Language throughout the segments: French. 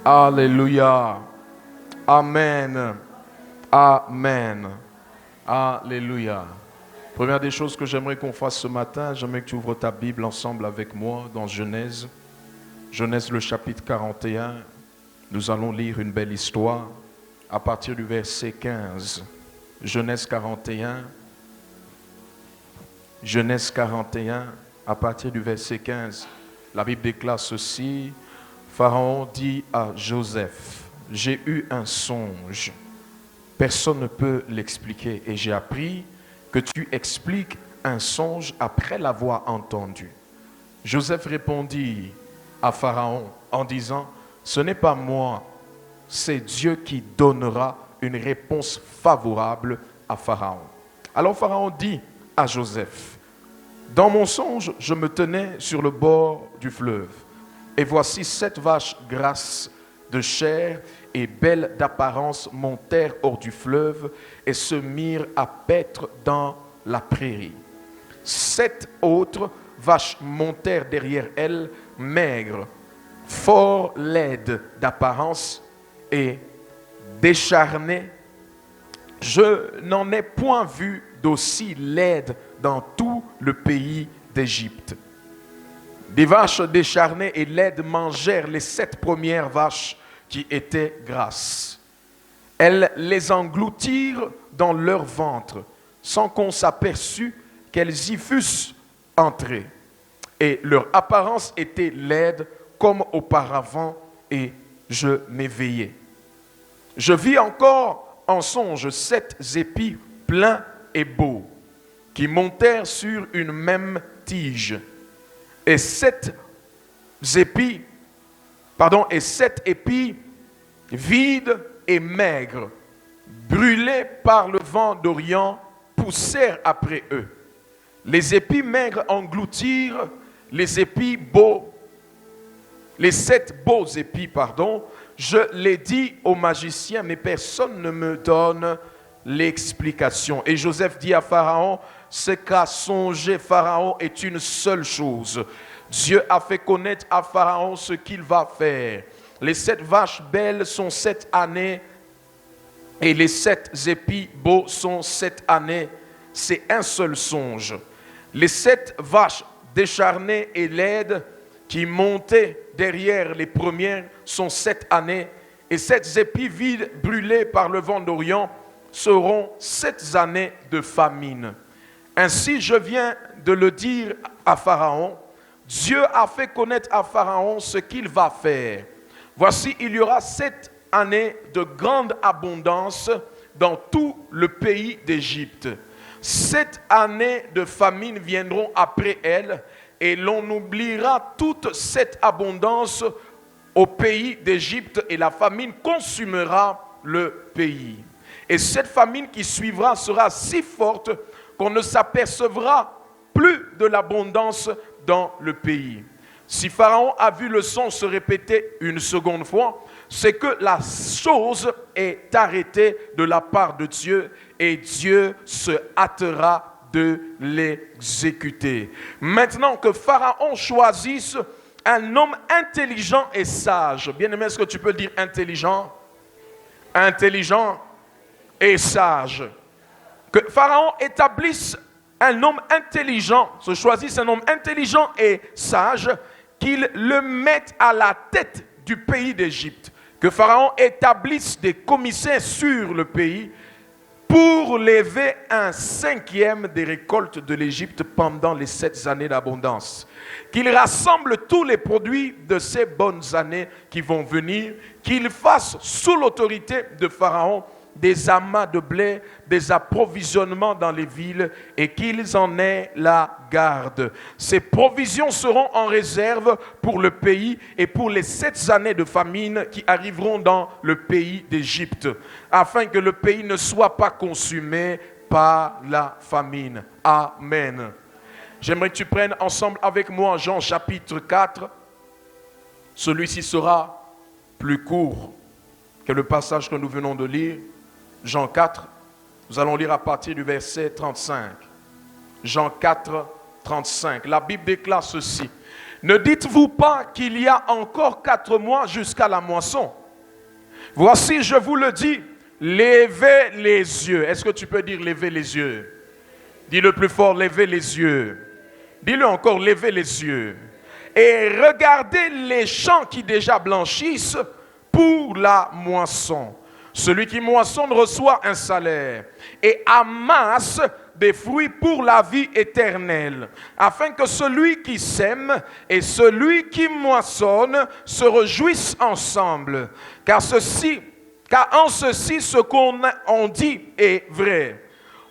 Alléluia. Amen. Amen. Alléluia. Première des choses que j'aimerais qu'on fasse ce matin, j'aimerais que tu ouvres ta Bible ensemble avec moi dans Genèse. Genèse le chapitre 41. Nous allons lire une belle histoire à partir du verset 15. Genèse 41. Genèse 41, à partir du verset 15. La Bible déclare ceci. Pharaon dit à Joseph, j'ai eu un songe. Personne ne peut l'expliquer. Et j'ai appris que tu expliques un songe après l'avoir entendu. Joseph répondit à Pharaon en disant, ce n'est pas moi, c'est Dieu qui donnera une réponse favorable à Pharaon. Alors Pharaon dit à Joseph, dans mon songe, je me tenais sur le bord du fleuve. Et voici 7 vaches grasses de chair et belles d'apparence montèrent hors du fleuve et se mirent à paître dans la prairie. 7 autres vaches montèrent derrière elles, maigres, fort laides d'apparence et décharnées. Je n'en ai point vu d'aussi laides dans tout le pays d'Égypte. Des vaches décharnées et laides mangèrent les 7 premières vaches qui étaient grasses. Elles les engloutirent dans leur ventre, sans qu'on s'aperçût qu'elles y fussent entrées. Et leur apparence était laide comme auparavant, et je m'éveillai. Je vis encore en songe 7 épis pleins et beaux, qui montèrent sur une même tige. Et 7 épis vides et maigres, brûlés par le vent d'Orient, poussèrent après eux. Les épis maigres engloutirent les épis beaux, les 7 beaux épis, Je l'ai dit aux magiciens, mais personne ne me donne l'explication. Et Joseph dit à Pharaon, ce qu'a songé Pharaon est une seule chose. Dieu a fait connaître à Pharaon ce qu'il va faire. Les 7 vaches belles sont 7 années et les 7 épis beaux sont 7 années. C'est un seul songe. Les 7 vaches décharnées et laides qui montaient derrière les premières sont 7 années et 7 épis vides brûlés par le vent d'Orient seront 7 années de famine. Ainsi, je viens de le dire à Pharaon. Dieu a fait connaître à Pharaon ce qu'il va faire. Voici, il y aura 7 années de grande abondance dans tout le pays d'Égypte. 7 années de famine viendront après elles et l'on oubliera toute cette abondance au pays d'Égypte et la famine consumera le pays. Et cette famine qui suivra sera si forte qu'on ne s'apercevra plus de l'abondance dans le pays. Si Pharaon a vu le son se répéter une seconde fois, c'est que la chose est arrêtée de la part de Dieu et Dieu se hâtera de l'exécuter. Maintenant que Pharaon choisisse un homme intelligent et sage. Bien-aimé, est-ce que tu peux dire intelligent? Intelligent et sage. Que Pharaon établisse un homme intelligent, se choisisse un homme intelligent et sage, qu'il le mette à la tête du pays d'Égypte. Que Pharaon établisse des commissaires sur le pays pour lever un 5e des récoltes de l'Égypte pendant les 7 années d'abondance. Qu'il rassemble tous les produits de ces bonnes années qui vont venir, qu'il fasse sous l'autorité de Pharaon des amas de blé, des approvisionnements dans les villes et qu'ils en aient la garde. Ces provisions seront en réserve pour le pays et pour les 7 années de famine qui arriveront dans le pays d'Égypte, afin que le pays ne soit pas consumé par la famine. Amen. J'aimerais que tu prennes ensemble avec moi Jean chapitre 4. Celui-ci sera plus court que le passage que nous venons de lire. Jean 4, nous allons lire à partir du verset 35. Jean 4, 35. La Bible déclare ceci. Ne dites-vous pas qu'il y a encore 4 mois jusqu'à la moisson? Voici, je vous le dis, levez les yeux. Est-ce que tu peux dire levez les yeux? Dis-le plus fort, levez les yeux. Dis-le encore, levez les yeux. Et regardez les champs qui déjà blanchissent pour la moisson. Celui qui moissonne reçoit un salaire et amasse des fruits pour la vie éternelle, afin que celui qui sème et celui qui moissonne se réjouissent ensemble. Car en ceci, ce qu'on dit est vrai.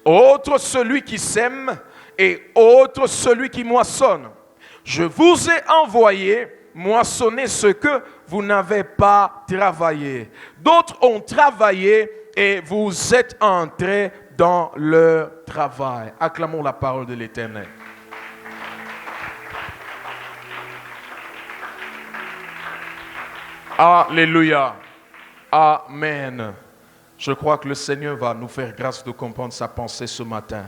Autre celui qui sème et autre celui qui moissonne. Je vous ai envoyé moissonner ce que vous n'avez pas travaillé. D'autres ont travaillé et vous êtes entrés dans leur travail. Acclamons la parole de l'Éternel. Alléluia. Amen. Je crois que le Seigneur va nous faire grâce de comprendre sa pensée ce matin.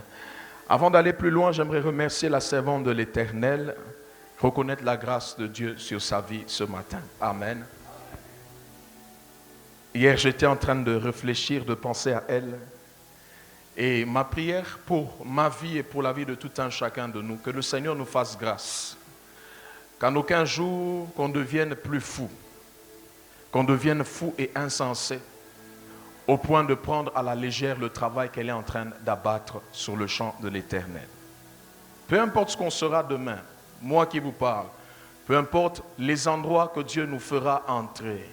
Avant d'aller plus loin, j'aimerais remercier la servante de l'Éternel, reconnaître la grâce de Dieu sur sa vie ce matin. Amen. Hier, j'étais en train de réfléchir, de penser à elle. Et ma prière pour ma vie et pour la vie de tout un chacun de nous, que le Seigneur nous fasse grâce. Qu'en aucun jour, qu'on devienne plus fou, qu'on devienne fou et insensé, au point de prendre à la légère le travail qu'elle est en train d'abattre sur le champ de l'Éternel. Peu importe ce qu'on sera demain, moi qui vous parle, peu importe les endroits que Dieu nous fera entrer,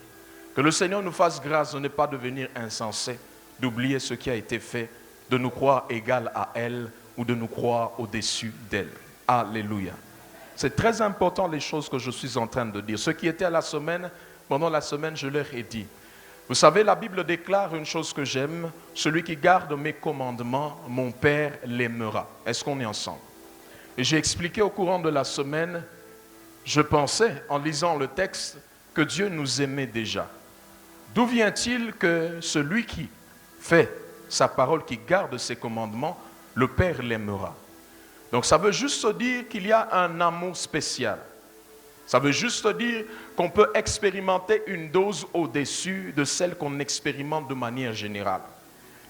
que le Seigneur nous fasse grâce de ne pas devenir insensé, d'oublier ce qui a été fait, de nous croire égal à elle ou de nous croire au-dessus d'elle. Alléluia. C'est très important les choses que je suis en train de dire. Ceux qui étaient à la semaine, pendant la semaine, je leur ai dit. Vous savez, la Bible déclare une chose que j'aime. Celui qui garde mes commandements, mon Père l'aimera. Est-ce qu'on est ensemble? Et j'ai expliqué au courant de la semaine, je pensais, en lisant le texte, que Dieu nous aimait déjà. D'où vient-il que celui qui fait sa parole, qui garde ses commandements, le Père l'aimera? Donc ça veut juste dire qu'il y a un amour spécial. Ça veut juste dire qu'on peut expérimenter une dose au-dessus de celle qu'on expérimente de manière générale.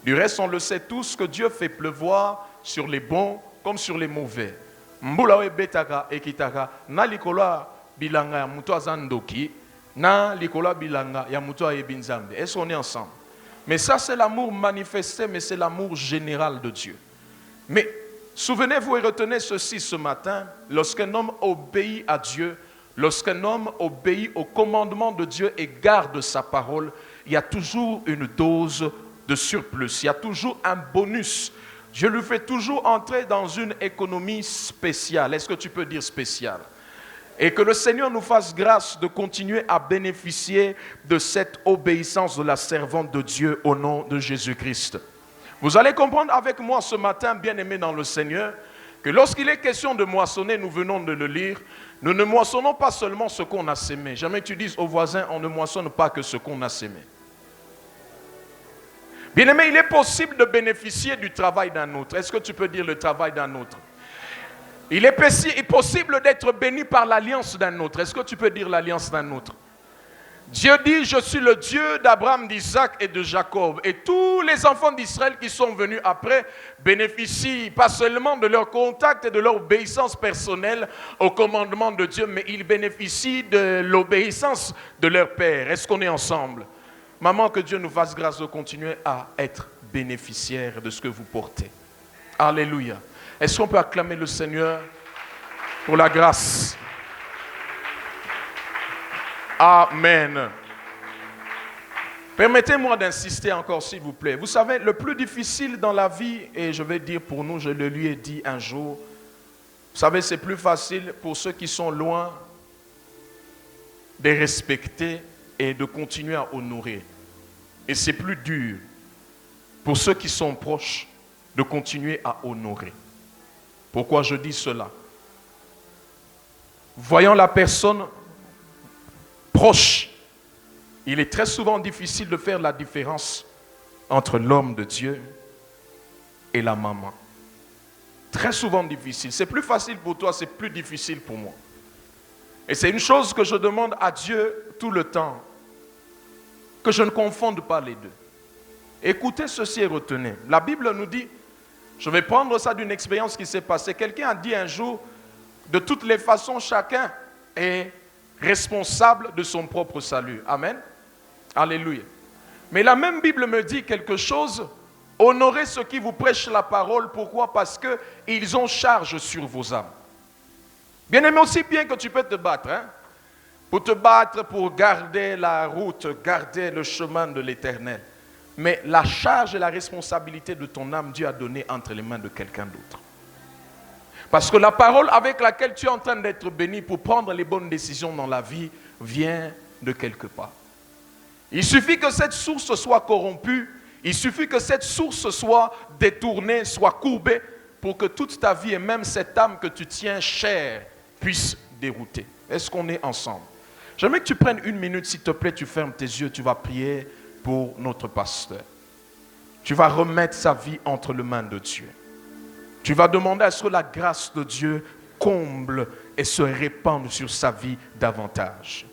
Du reste, on le sait tous que Dieu fait pleuvoir sur les bons comme sur les mauvais. Mbulawe betaka ekitaka na likola bilanga ya mutu azandoki na likola bilanga ya mutu ayebinzambe. Est-ce qu'on est ensemble? Mais ça, c'est l'amour manifesté, mais c'est l'amour général de Dieu. Mais souvenez-vous et retenez ceci ce matin, lorsqu'un homme obéit à Dieu, lorsqu'un homme obéit au commandement de Dieu et garde sa parole, il y a toujours une dose de surplus, il y a toujours un bonus. Dieu lui fait toujours entrer dans une économie spéciale. Est-ce que tu peux dire spéciale? Et que le Seigneur nous fasse grâce de continuer à bénéficier de cette obéissance de la servante de Dieu au nom de Jésus-Christ. Vous allez comprendre avec moi ce matin, bien-aimés dans le Seigneur, que lorsqu'il est question de moissonner, nous venons de le lire, nous ne moissonnons pas seulement ce qu'on a sémé. Jamais tu dises aux voisins, on ne moissonne pas que ce qu'on a sémé. Bien-aimé, il est possible de bénéficier du travail d'un autre. Est-ce que tu peux dire le travail d'un autre? Il est possible d'être béni par l'alliance d'un autre. Est-ce que tu peux dire l'alliance d'un autre? Dieu dit, je suis le Dieu d'Abraham, d'Isaac et de Jacob. Et tous les enfants d'Israël qui sont venus après bénéficient pas seulement de leur contact et de leur obéissance personnelle au commandement de Dieu, mais ils bénéficient de l'obéissance de leur Père. Est-ce qu'on est ensemble? Maman, que Dieu nous fasse grâce de continuer à être bénéficiaires de ce que vous portez. Alléluia. Est-ce qu'on peut acclamer le Seigneur pour la grâce? Amen. Permettez-moi d'insister encore, s'il vous plaît. Vous savez, le plus difficile dans la vie, et je vais dire pour nous, je le lui ai dit un jour, vous savez, c'est plus facile pour ceux qui sont loin de respecter et de continuer à honorer. Et c'est plus dur pour ceux qui sont proches de continuer à honorer. Pourquoi je dis cela? Voyant la personne proche, il est très souvent difficile de faire la différence entre l'homme de Dieu et la maman. Très souvent difficile. C'est plus facile pour toi, c'est plus difficile pour moi. Et c'est une chose que je demande à Dieu tout le temps, que je ne confonde pas les deux. Écoutez ceci et retenez. La Bible nous dit, je vais prendre ça d'une expérience qui s'est passée. Quelqu'un a dit un jour, de toutes les façons, chacun est responsable de son propre salut. Amen. Alléluia. Mais la même Bible me dit quelque chose, honorez ceux qui vous prêchent la parole. Pourquoi? Parce qu'ils ont charge sur vos âmes. Bien aimé, aussi bien que tu peux te battre, hein, pour te battre, pour garder la route, garder le chemin de l'Éternel. Mais la charge et la responsabilité de ton âme, Dieu a donné entre les mains de quelqu'un d'autre. Parce que la parole avec laquelle tu es en train d'être béni pour prendre les bonnes décisions dans la vie vient de quelque part. Il suffit que cette source soit corrompue, il suffit que cette source soit détournée, soit courbée, pour que toute ta vie et même cette âme que tu tiens chère puisse dérouter. Est-ce qu'on est ensemble? J'aimerais que tu prennes une minute, s'il te plaît, tu fermes tes yeux, tu vas prier pour notre pasteur. Tu vas remettre sa vie entre les mains de Dieu. Tu vas demander à ce que la grâce de Dieu comble et se répande sur sa vie davantage.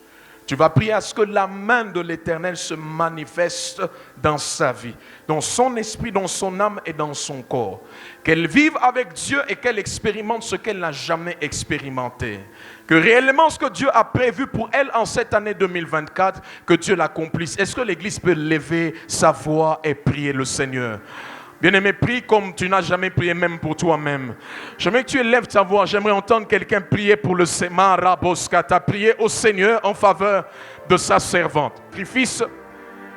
Tu vas prier à ce que la main de l'Éternel se manifeste dans sa vie, dans son esprit, dans son âme et dans son corps. Qu'elle vive avec Dieu et qu'elle expérimente ce qu'elle n'a jamais expérimenté. Que réellement ce que Dieu a prévu pour elle en cette année 2024, que Dieu l'accomplisse. Est-ce que l'Église peut lever sa voix et prier le Seigneur? Bien-aimé, prie comme tu n'as jamais prié même pour toi-même. J'aimerais que tu élèves ta voix. J'aimerais entendre quelqu'un prier pour le Semaraboskata, prier au Seigneur en faveur de sa servante. Sacrifice,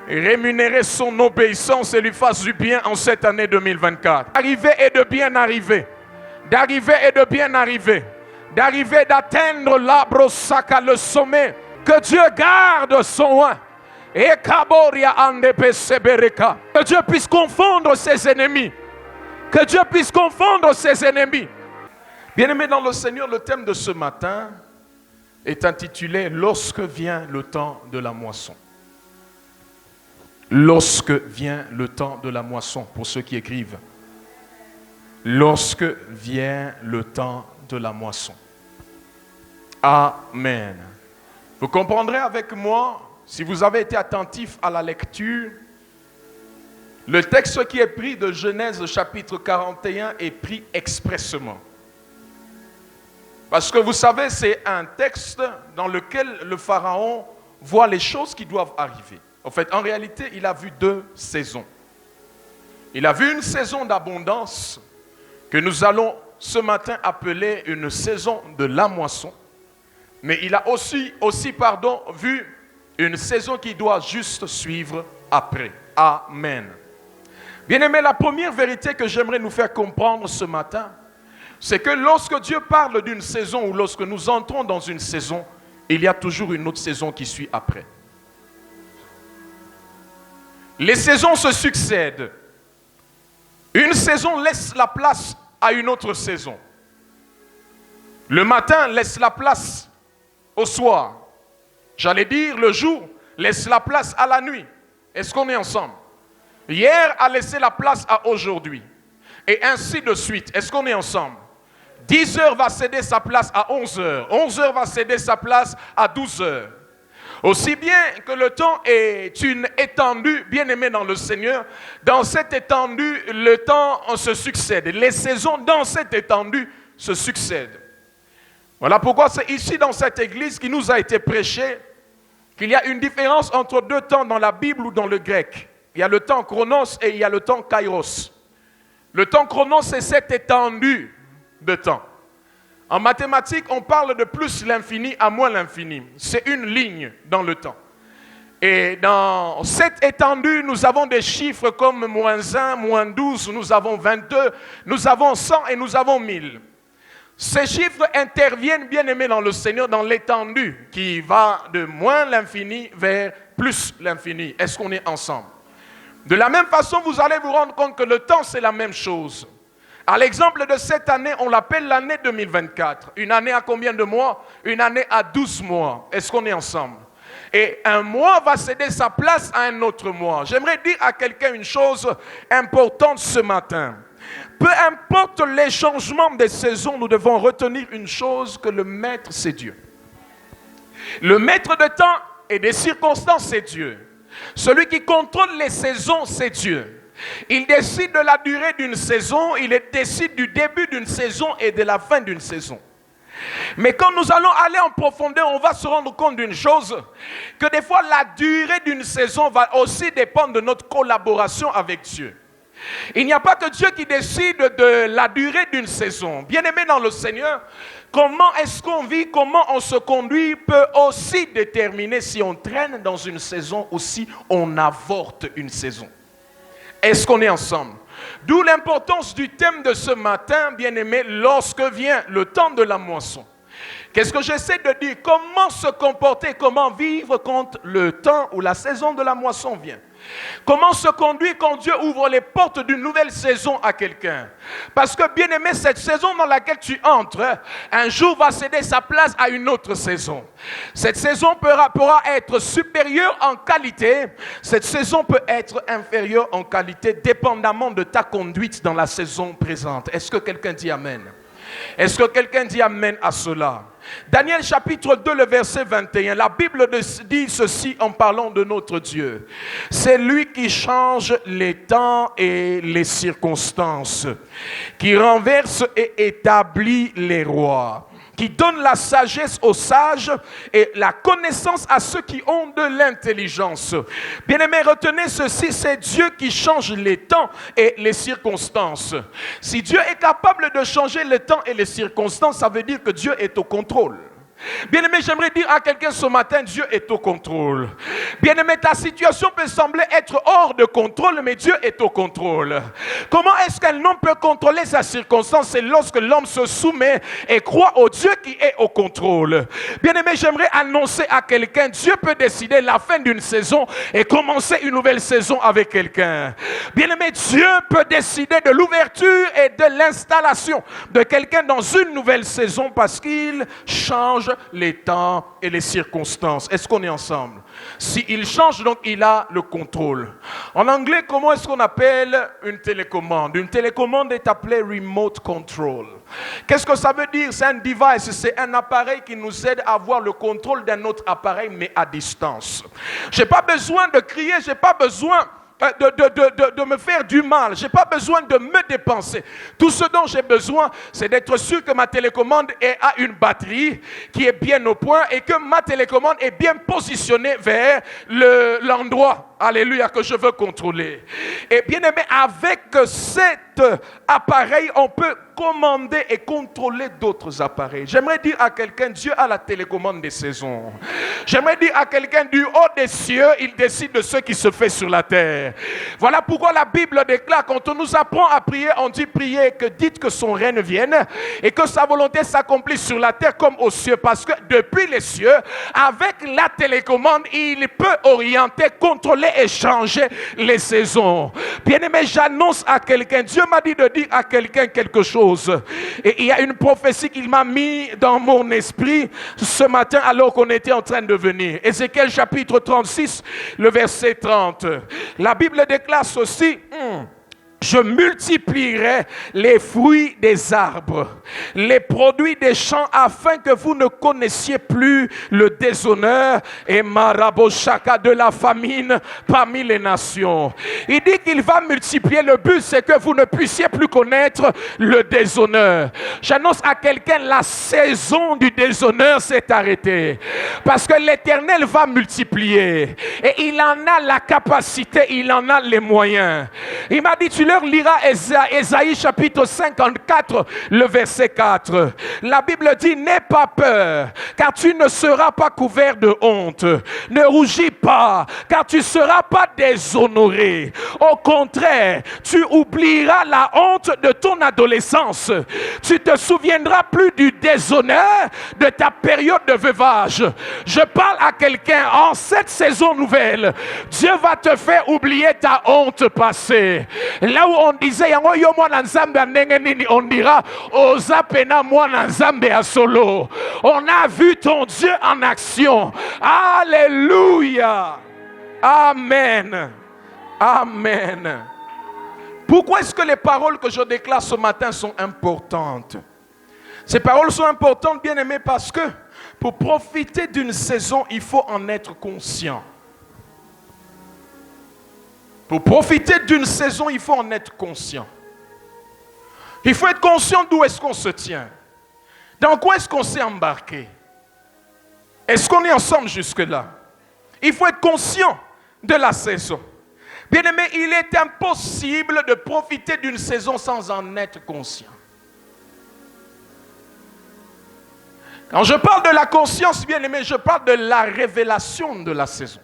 rémunérer son obéissance et lui fasse du bien en cette année 2024. D'arriver et de bien arriver. D'arriver et de bien arriver. D'arriver d'atteindre l'arbre sacré, le sommet. Que Dieu garde son oin. Que Dieu puisse confondre ses ennemis. Que Dieu puisse confondre ses ennemis. Bien-aimés dans le Seigneur, le thème de ce matin est intitulé « Lorsque vient le temps de la moisson ». Lorsque vient le temps de la moisson, pour ceux qui écrivent. Lorsque vient le temps de la moisson. Amen. Vous comprendrez avec moi, si vous avez été attentif à la lecture, le texte qui est pris de Genèse chapitre 41 est pris expressément. Parce que vous savez, c'est un texte dans lequel le Pharaon voit les choses qui doivent arriver. En fait, en réalité, il a vu deux saisons. Il a vu une saison d'abondance que nous allons ce matin appeler une saison de la moisson. Mais il a aussi vu une saison qui doit juste suivre après. Amen. Bien-aimés, la première vérité que j'aimerais nous faire comprendre ce matin, c'est que lorsque Dieu parle d'une saison ou lorsque nous entrons dans une saison, il y a toujours une autre saison qui suit après. Les saisons se succèdent. Une saison laisse la place à une autre saison. Le matin laisse la place au soir. J'allais dire, le jour laisse la place à la nuit. Est-ce qu'on est ensemble? Hier a laissé la place à aujourd'hui. Et ainsi de suite. Est-ce qu'on est ensemble? 10 heures va céder sa place à 11 heures. 11 heures va céder sa place à 12 heures. Aussi bien que le temps est une étendue, bien aimé dans le Seigneur, dans cette étendue, le temps se succède. Les saisons dans cette étendue se succèdent. Voilà pourquoi c'est ici dans cette église qui nous a été prêché qu'il y a une différence entre deux temps dans la Bible ou dans le grec. Il y a le temps chronos et il y a le temps kairos. Le temps chronos, c'est cette étendue de temps. En mathématiques, on parle de plus l'infini à moins l'infini. C'est une ligne dans le temps. Et dans cette étendue, nous avons des chiffres comme -1, -12, nous avons 22, nous avons 100 et nous avons 1000. Ces chiffres interviennent, bien aimés dans le Seigneur, dans l'étendue qui va de moins l'infini vers plus l'infini. Est-ce qu'on est ensemble? De la même façon, vous allez vous rendre compte que le temps, c'est la même chose. À l'exemple de cette année, on l'appelle l'année 2024. Une année à combien de mois? Une année à 12 mois. Est-ce qu'on est ensemble? Et un mois va céder sa place à un autre mois. J'aimerais dire à quelqu'un une chose importante ce matin. Peu importe les changements des saisons, nous devons retenir une chose, que le Maître, c'est Dieu. Le maître de temps et des circonstances, c'est Dieu. Celui qui contrôle les saisons, c'est Dieu. Il décide de la durée d'une saison, il décide du début d'une saison et de la fin d'une saison. Mais quand nous allons aller en profondeur, on va se rendre compte d'une chose, que des fois la durée d'une saison va aussi dépendre de notre collaboration avec Dieu. Il n'y a pas que Dieu qui décide de la durée d'une saison. Bien-aimé dans le Seigneur, comment est-ce qu'on vit, comment on se conduit peut aussi déterminer si on traîne dans une saison ou si on avorte une saison. Est-ce qu'on est ensemble? D'où l'importance du thème de ce matin, bien-aimé, lorsque vient le temps de la moisson. Qu'est-ce que j'essaie de dire? Comment se comporter, comment vivre quand le temps ou la saison de la moisson vient? Comment se conduire quand Dieu ouvre les portes d'une nouvelle saison à quelqu'un? Parce que, bien aimé, cette saison dans laquelle tu entres, un jour va céder sa place à une autre saison. Cette saison pourra être supérieure en qualité. Cette saison peut être inférieure en qualité, dépendamment de ta conduite dans la saison présente. Est-ce que quelqu'un dit Amen? Est-ce que quelqu'un dit Amen à cela? Daniel chapitre 2, le verset 21, la Bible dit ceci en parlant de notre Dieu. C'est lui qui change les temps et les circonstances, qui renverse et établit les rois, qui donne la sagesse aux sages et la connaissance à ceux qui ont de l'intelligence. Bien-aimés, retenez ceci, c'est Dieu qui change les temps et les circonstances. Si Dieu est capable de changer les temps et les circonstances, ça veut dire que Dieu est au contrôle. Bien-aimé, j'aimerais dire à quelqu'un ce matin, Dieu est au contrôle. Bien-aimé, ta situation peut sembler être hors de contrôle, mais Dieu est au contrôle. Comment est-ce qu'un homme peut contrôler sa circonstance? C'est lorsque l'homme se soumet et croit au Dieu qui est au contrôle. Bien-aimé, j'aimerais annoncer à quelqu'un, Dieu peut décider la fin d'une saison et commencer une nouvelle saison avec quelqu'un. Bien-aimé, Dieu peut décider de l'ouverture et de l'installation de quelqu'un dans une nouvelle saison parce qu'il change les temps et les circonstances. Est-ce qu'on est ensemble? S'il change, donc il a le contrôle. En anglais, comment est-ce qu'on appelle une télécommande? Une télécommande est appelée remote control. Qu'est-ce que ça veut dire? C'est un device, c'est un appareil qui nous aide à avoir le contrôle d'un autre appareil, mais à distance. Je n'ai pas besoin de crier, je n'ai pas besoin de me faire du mal. Je n'ai pas besoin de me dépenser. Tout ce dont j'ai besoin, c'est d'être sûr que ma télécommande a une batterie qui est bien au point et que ma télécommande est bien positionnée vers l'endroit, alléluia, que je veux contrôler. Et bien aimé, avec cet appareil, on peut commander et contrôler d'autres appareils. J'aimerais dire à quelqu'un, Dieu a la télécommande des saisons. J'aimerais dire à quelqu'un, du haut des cieux, il décide de ce qui se fait sur la terre. Voilà pourquoi la Bible déclare, quand on nous apprend à prier, on dit prier que dites que son règne vienne et que sa volonté s'accomplisse sur la terre comme aux cieux. Parce que depuis les cieux, avec la télécommande, il peut orienter, contrôler et changer les saisons. Bien-aimé, j'annonce à quelqu'un, Dieu m'a dit de dire à quelqu'un quelque chose. Et il y a une prophétie qu'il m'a mis dans mon esprit ce matin alors qu'on était en train de venir. Ézéchiel chapitre 36, le verset 30. La Bible déclare ceci. Je multiplierai les fruits des arbres, les produits des champs, afin que vous ne connaissiez plus le déshonneur et maraboshaka de la famine parmi les nations. Il dit qu'il va multiplier. Le but, c'est que vous ne puissiez plus connaître le déshonneur. J'annonce à quelqu'un, la saison du déshonneur s'est arrêtée. Parce que l'Éternel va multiplier. Et il en a la capacité, il en a les moyens. Il m'a dit, tu leur liras Ésaïe chapitre 54, le verset 4. La Bible dit, n'aie pas peur, car tu ne seras pas couvert de honte. Ne rougis pas, car tu ne seras pas déshonoré. Au contraire, tu oublieras la honte de ton adolescence. Tu te souviendras plus du déshonneur de ta période de veuvage. Je parle à quelqu'un, en cette saison nouvelle, Dieu va te faire oublier ta honte passée. Là où on disait, on dira, osa pena mwana nzambe a solo. On a vu ton Dieu en action. Alléluia. Amen. Amen. Pourquoi est-ce que les paroles que je déclare ce matin sont importantes? Ces paroles sont importantes, bien-aimés, parce que pour profiter d'une saison, il faut en être conscient. Pour profiter d'une saison, il faut en être conscient. Il faut être conscient d'où est-ce qu'on se tient. Dans quoi est-ce qu'on s'est embarqué? Est-ce qu'on est ensemble jusque-là? Il faut être conscient de la saison. Bien-aimé, il est impossible de profiter d'une saison sans en être conscient. Quand je parle de la conscience, bien-aimé, je parle de la révélation de la saison.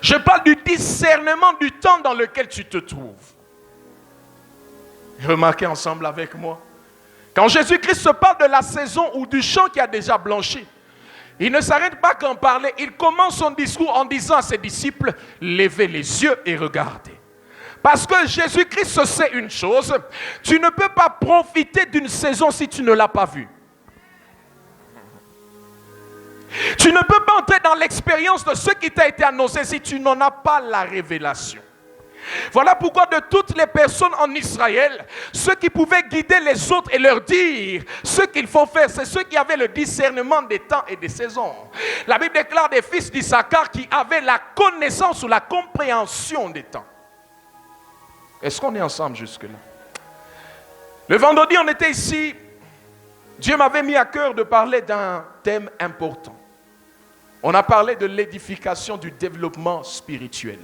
Je parle du discernement du temps dans lequel tu te trouves. Remarquez ensemble avec moi. Quand Jésus-Christ se parle de la saison ou du champ qui a déjà blanchi, il ne s'arrête pas qu'en parler. Il commence son discours en disant à ses disciples, levez les yeux et regardez. Parce que Jésus-Christ sait une chose, tu ne peux pas profiter d'une saison si tu ne l'as pas vue. Tu ne peux pas entrer dans l'expérience de ce qui t'a été annoncé si tu n'en as pas la révélation. Voilà pourquoi de toutes les personnes en Israël, ceux qui pouvaient guider les autres et leur dire ce qu'il faut faire, c'est ceux qui avaient le discernement des temps et des saisons. La Bible déclare des fils d'Issachar qui avaient la connaissance ou la compréhension des temps. Est-ce qu'on est ensemble jusque-là? Le vendredi, on était ici. Dieu m'avait mis à cœur de parler d'un thème important. On a parlé de l'édification du développement spirituel.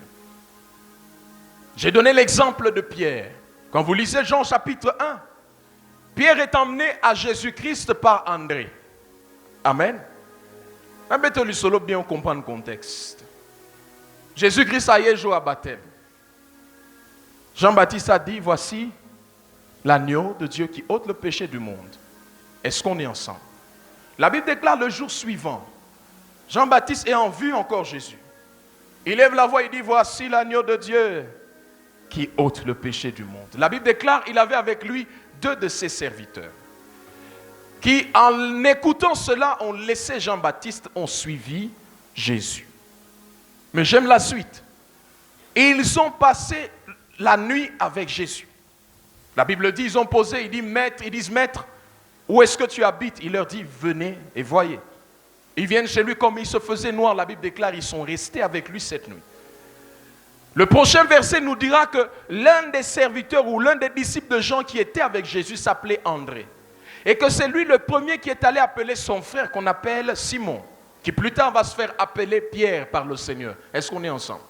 J'ai donné l'exemple de Pierre. Quand vous lisez Jean chapitre 1, Pierre est emmené à Jésus-Christ par André. Amen. Mettez-le solo bien comprendre le contexte. Jésus-Christ a eu jour à baptême. Jean-Baptiste a dit, voici l'agneau de Dieu qui ôte le péché du monde. Est-ce qu'on est ensemble? La Bible déclare le jour suivant, Jean-Baptiste est en vue encore Jésus. Il lève la voix et dit, voici l'agneau de Dieu qui ôte le péché du monde. La Bible déclare, il avait avec lui 2 de ses serviteurs qui, en écoutant cela, ont laissé Jean-Baptiste, ont suivi Jésus. Mais j'aime la suite. Et ils ont passé la nuit avec Jésus. La Bible dit, ils ont posé, ils disent, maître, où est-ce que tu habites? Il leur dit, venez et voyez. Ils viennent chez lui comme il se faisait noir. La Bible déclare, ils sont restés avec lui cette nuit. Le prochain verset nous dira que l'un des serviteurs ou l'un des disciples de Jean qui était avec Jésus s'appelait André. Et que c'est lui le premier qui est allé appeler son frère qu'on appelle Simon, qui plus tard va se faire appeler Pierre par le Seigneur. Est-ce qu'on est ensemble?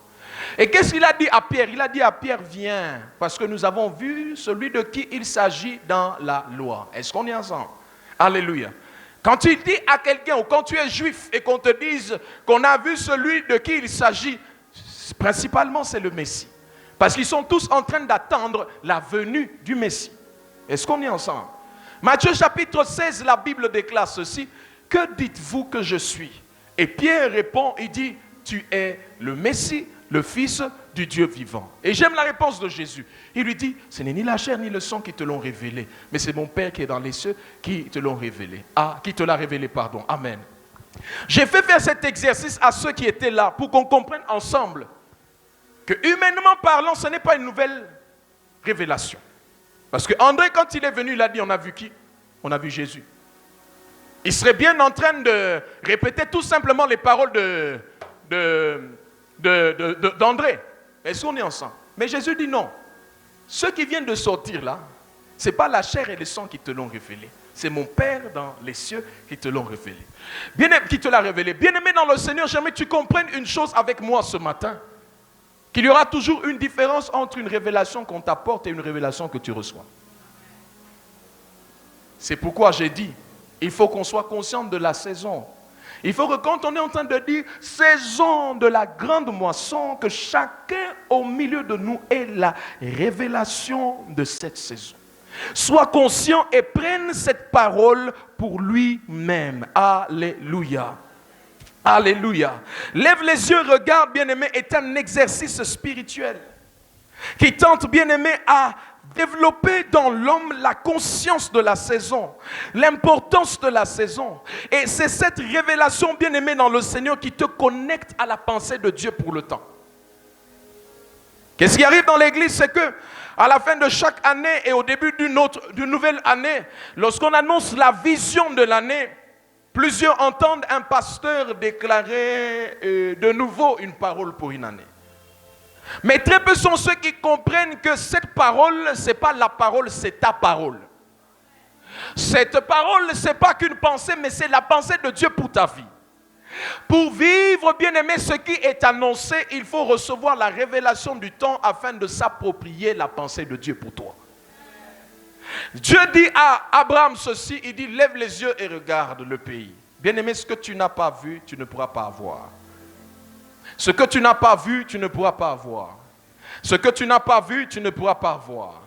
Et qu'est-ce qu'il a dit à Pierre? Il a dit à Pierre, viens, parce que nous avons vu celui de qui il s'agit dans la loi. Est-ce qu'on est ensemble? Alléluia. Quand il dit à quelqu'un, ou quand tu es juif et qu'on te dise qu'on a vu celui de qui il s'agit, principalement c'est le Messie. Parce qu'ils sont tous en train d'attendre la venue du Messie. Est-ce qu'on est ensemble? Matthieu chapitre 16, la Bible déclare ceci. Que dites-vous que je suis? Et Pierre répond, il dit, tu es le Messie, le Fils du Dieu vivant. Et j'aime la réponse de Jésus. Il lui dit, ce n'est ni la chair ni le sang qui te l'ont révélé, mais c'est mon Père qui est dans les cieux qui te l'ont révélé. Qui te l'a révélé, pardon. Amen. J'ai fait faire cet exercice à ceux qui étaient là pour qu'on comprenne ensemble que humainement parlant, ce n'est pas une nouvelle révélation. Parce que André, quand il est venu, il a dit, on a vu qui? On a vu Jésus. Il serait bien en train de répéter tout simplement les paroles d'André. Est-ce qu'on est ensemble? Mais Jésus dit non. Ceux qui viennent de sortir là, ce n'est pas la chair et le sang qui te l'ont révélé. C'est mon Père dans les cieux qui te l'ont révélé. Qui te l'a révélé. Bien-aimé dans le Seigneur, j'aimerais que tu comprennes une chose avec moi ce matin. Qu'il y aura toujours une différence entre une révélation qu'on t'apporte et une révélation que tu reçois. C'est pourquoi j'ai dit, il faut qu'on soit conscient de la saison. Il faut que quand on est en train de dire saison de la grande moisson, que chacun au milieu de nous ait la révélation de cette saison. Sois conscient et prenne cette parole pour lui-même. Alléluia. Alléluia. Lève les yeux, regarde, bien-aimé, est un exercice spirituel qui tente, bien-aimé, à développer dans l'homme la conscience de la saison, l'importance de la saison. Et c'est cette révélation, bien-aimé, dans le Seigneur qui te connecte à la pensée de Dieu pour le temps. Qu'est-ce qui arrive dans l'église, c'est que à la fin de chaque année et au début d'une nouvelle année, lorsqu'on annonce la vision de l'année, plusieurs entendent un pasteur déclarer de nouveau une parole pour une année. Mais très peu sont ceux qui comprennent que cette parole, ce n'est pas la parole, c'est ta parole. Cette parole, ce n'est pas qu'une pensée, mais c'est la pensée de Dieu pour ta vie. Pour vivre, bien-aimé, ce qui est annoncé, il faut recevoir la révélation du temps afin de s'approprier la pensée de Dieu pour toi. Dieu dit à Abraham ceci, il dit, lève les yeux et regarde le pays. Bien-aimé, ce que tu n'as pas vu, tu ne pourras pas avoir. Ce que tu n'as pas vu, tu ne pourras pas avoir. Ce que tu n'as pas vu, tu ne pourras pas voir.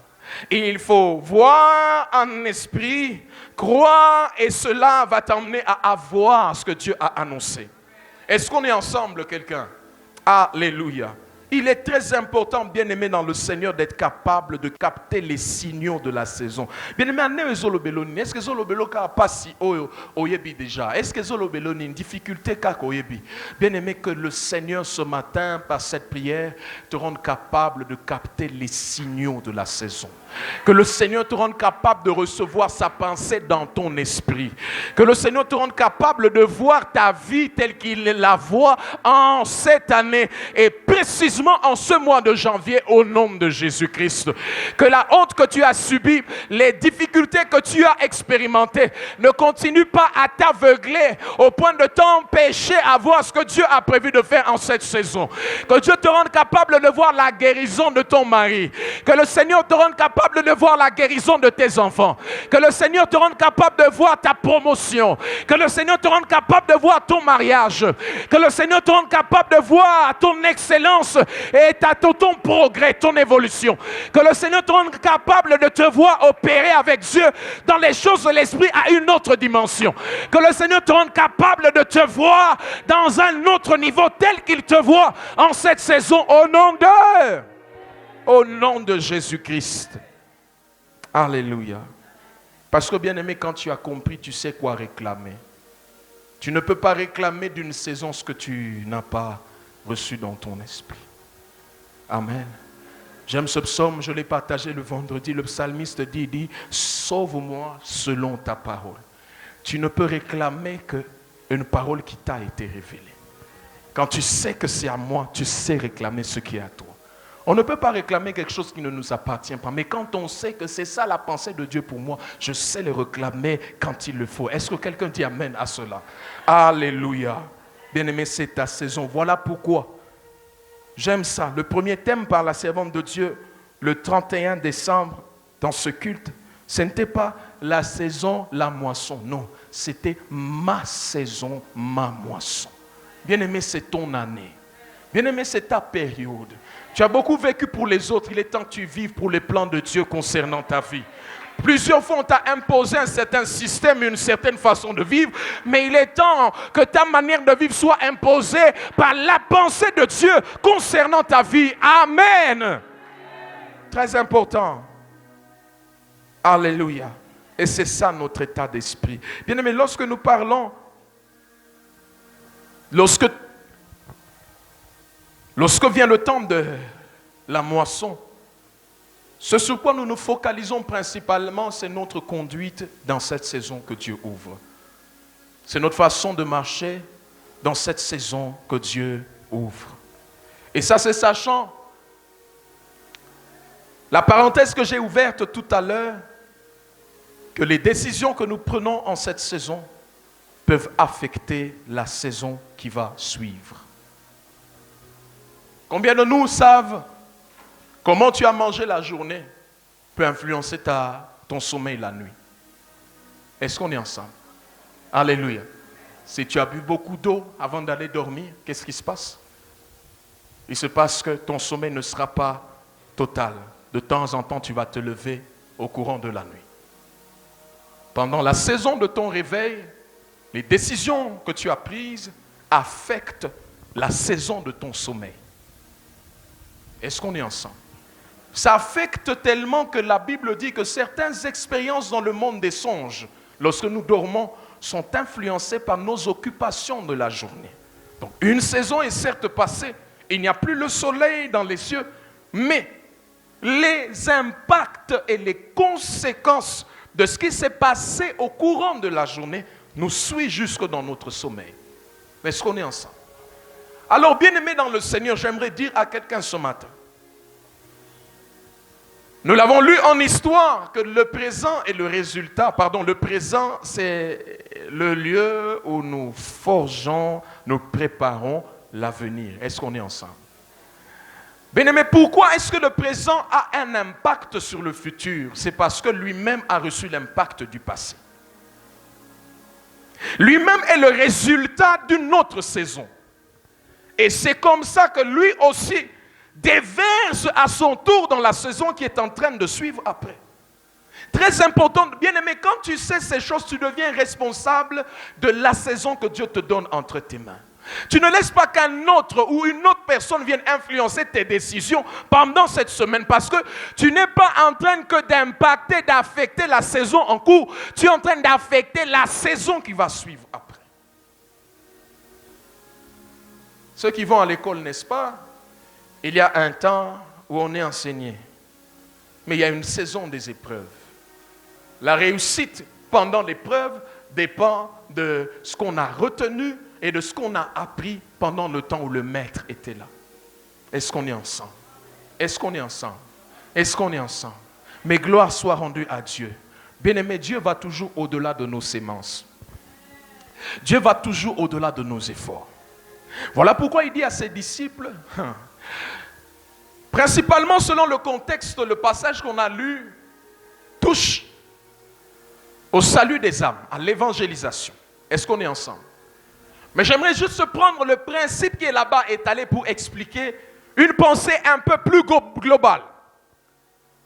Et il faut voir en esprit, croire, et cela va t'emmener à avoir ce que Dieu a annoncé. Est-ce qu'on est ensemble, quelqu'un? Alléluia. Il est très important, bien-aimé dans le Seigneur, d'être capable de capter les signaux de la saison. Bien-aimé, est-ce que Zolobelo ka passi oyebi déjà? Est-ce que Zolobelo une difficulté kak oyebi? Bien-aimé, que le Seigneur ce matin, par cette prière, te rende capable de capter les signaux de la saison. Que le Seigneur te rende capable de recevoir sa pensée dans ton esprit. Que le Seigneur te rende capable de voir ta vie telle qu'il la voit en cette année et précisément en ce mois de janvier au nom de Jésus-Christ. Que la honte que tu as subie, les difficultés que tu as expérimentées ne continuent pas à t'aveugler au point de t'empêcher à voir ce que Dieu a prévu de faire en cette saison. Que Dieu te rende capable de voir la guérison de ton mari. Que le Seigneur te rende capable de voir la guérison de tes enfants. Que le Seigneur te rende capable de voir ta promotion. Que le Seigneur te rende capable de voir ton mariage. Que le Seigneur te rende capable de voir ton excellence et ton progrès, ton évolution. Que le Seigneur te rende capable de te voir opérer avec Dieu dans les choses de l'esprit à une autre dimension. Que le Seigneur te rende capable de te voir dans un autre niveau tel qu'il te voit en cette saison au nom de Jésus-Christ. Alléluia. Parce que bien aimé, quand tu as compris, tu sais quoi réclamer. Tu ne peux pas réclamer d'une saison ce que tu n'as pas reçu dans ton esprit. Amen. J'aime ce psaume, je l'ai partagé le vendredi. Le psalmiste dit, sauve-moi selon ta parole. Tu ne peux réclamer qu'une parole qui t'a été révélée. Quand tu sais que c'est à moi, tu sais réclamer ce qui est à toi. On ne peut pas réclamer quelque chose qui ne nous appartient pas. Mais quand on sait que c'est ça la pensée de Dieu pour moi, je sais le réclamer quand il le faut. Est-ce que quelqu'un dit amen à cela? Alléluia. Bien-aimé, c'est ta saison. Voilà pourquoi j'aime ça. Le premier thème par la servante de Dieu, le 31 décembre, dans ce culte, ce n'était pas la saison, la moisson. Non, c'était ma saison, ma moisson. Bien-aimé, c'est ton année. Bien-aimé, c'est ta période. Tu as beaucoup vécu pour les autres. Il est temps que tu vives pour les plans de Dieu concernant ta vie. Plusieurs fois, on t'a imposé un certain système, une certaine façon de vivre, mais il est temps que ta manière de vivre soit imposée par la pensée de Dieu concernant ta vie. Amen. Très important. Alléluia. Et c'est ça notre état d'esprit. Bien-aimé, lorsque nous parlons, lorsque vient le temps de la moisson, ce sur quoi nous nous focalisons principalement, c'est notre conduite dans cette saison que Dieu ouvre. C'est notre façon de marcher dans cette saison que Dieu ouvre. Et ça, c'est sachant, la parenthèse que j'ai ouverte tout à l'heure, que les décisions que nous prenons en cette saison peuvent affecter la saison qui va suivre. Combien de nous savent comment tu as mangé la journée peut influencer ton sommeil la nuit? Est-ce qu'on est ensemble? Alléluia. Si tu as bu beaucoup d'eau avant d'aller dormir, qu'est-ce qui se passe? Il se passe que ton sommeil ne sera pas total. De temps en temps, tu vas te lever au courant de la nuit. Pendant la saison de ton réveil, les décisions que tu as prises affectent la saison de ton sommeil. Est-ce qu'on est ensemble? Ça affecte tellement que la Bible dit que certaines expériences dans le monde des songes, lorsque nous dormons, sont influencées par nos occupations de la journée. Donc une saison est certes passée, il n'y a plus le soleil dans les cieux, Mais les impacts et les conséquences de ce qui s'est passé au courant de la journée nous suivent jusque dans notre sommeil. Est-ce qu'on est ensemble? Alors, bien-aimés dans le Seigneur, j'aimerais dire à quelqu'un ce matin, nous l'avons lu en histoire que le présent est le résultat, le présent c'est le lieu où nous forgeons, nous préparons l'avenir. Est-ce qu'on est ensemble? Bien-aimé, pourquoi est-ce que le présent a un impact sur le futur? C'est parce que lui-même a reçu l'impact du passé. Lui-même est le résultat d'une autre saison. Et c'est comme ça que lui aussi déverse à son tour dans la saison qui est en train de suivre après. Très important, bien-aimé, quand tu sais ces choses, tu deviens responsable de la saison que Dieu te donne entre tes mains. Tu ne laisses pas qu'un autre ou une autre personne vienne influencer tes décisions pendant cette semaine parce que tu n'es pas en train que d'impacter, d'affecter la saison en cours. Tu es en train d'affecter la saison qui va suivre après. Ceux qui vont à l'école, n'est-ce pas? Il y a un temps où on est enseigné. Mais il y a une saison des épreuves. La réussite pendant l'épreuve dépend de ce qu'on a retenu et de ce qu'on a appris pendant le temps où le maître était là. Est-ce qu'on est ensemble? Est-ce qu'on est ensemble? Est-ce qu'on est ensemble? Mais gloire soit rendue à Dieu. Bien-aimé, Dieu va toujours au-delà de nos sémences. Dieu va toujours au-delà de nos efforts. Voilà pourquoi il dit à ses disciples, principalement selon le contexte, le passage qu'on a lu touche au salut des âmes, à l'évangélisation. Est-ce qu'on est ensemble? Mais j'aimerais juste prendre le principe qui est là-bas étalé pour expliquer une pensée un peu plus globale.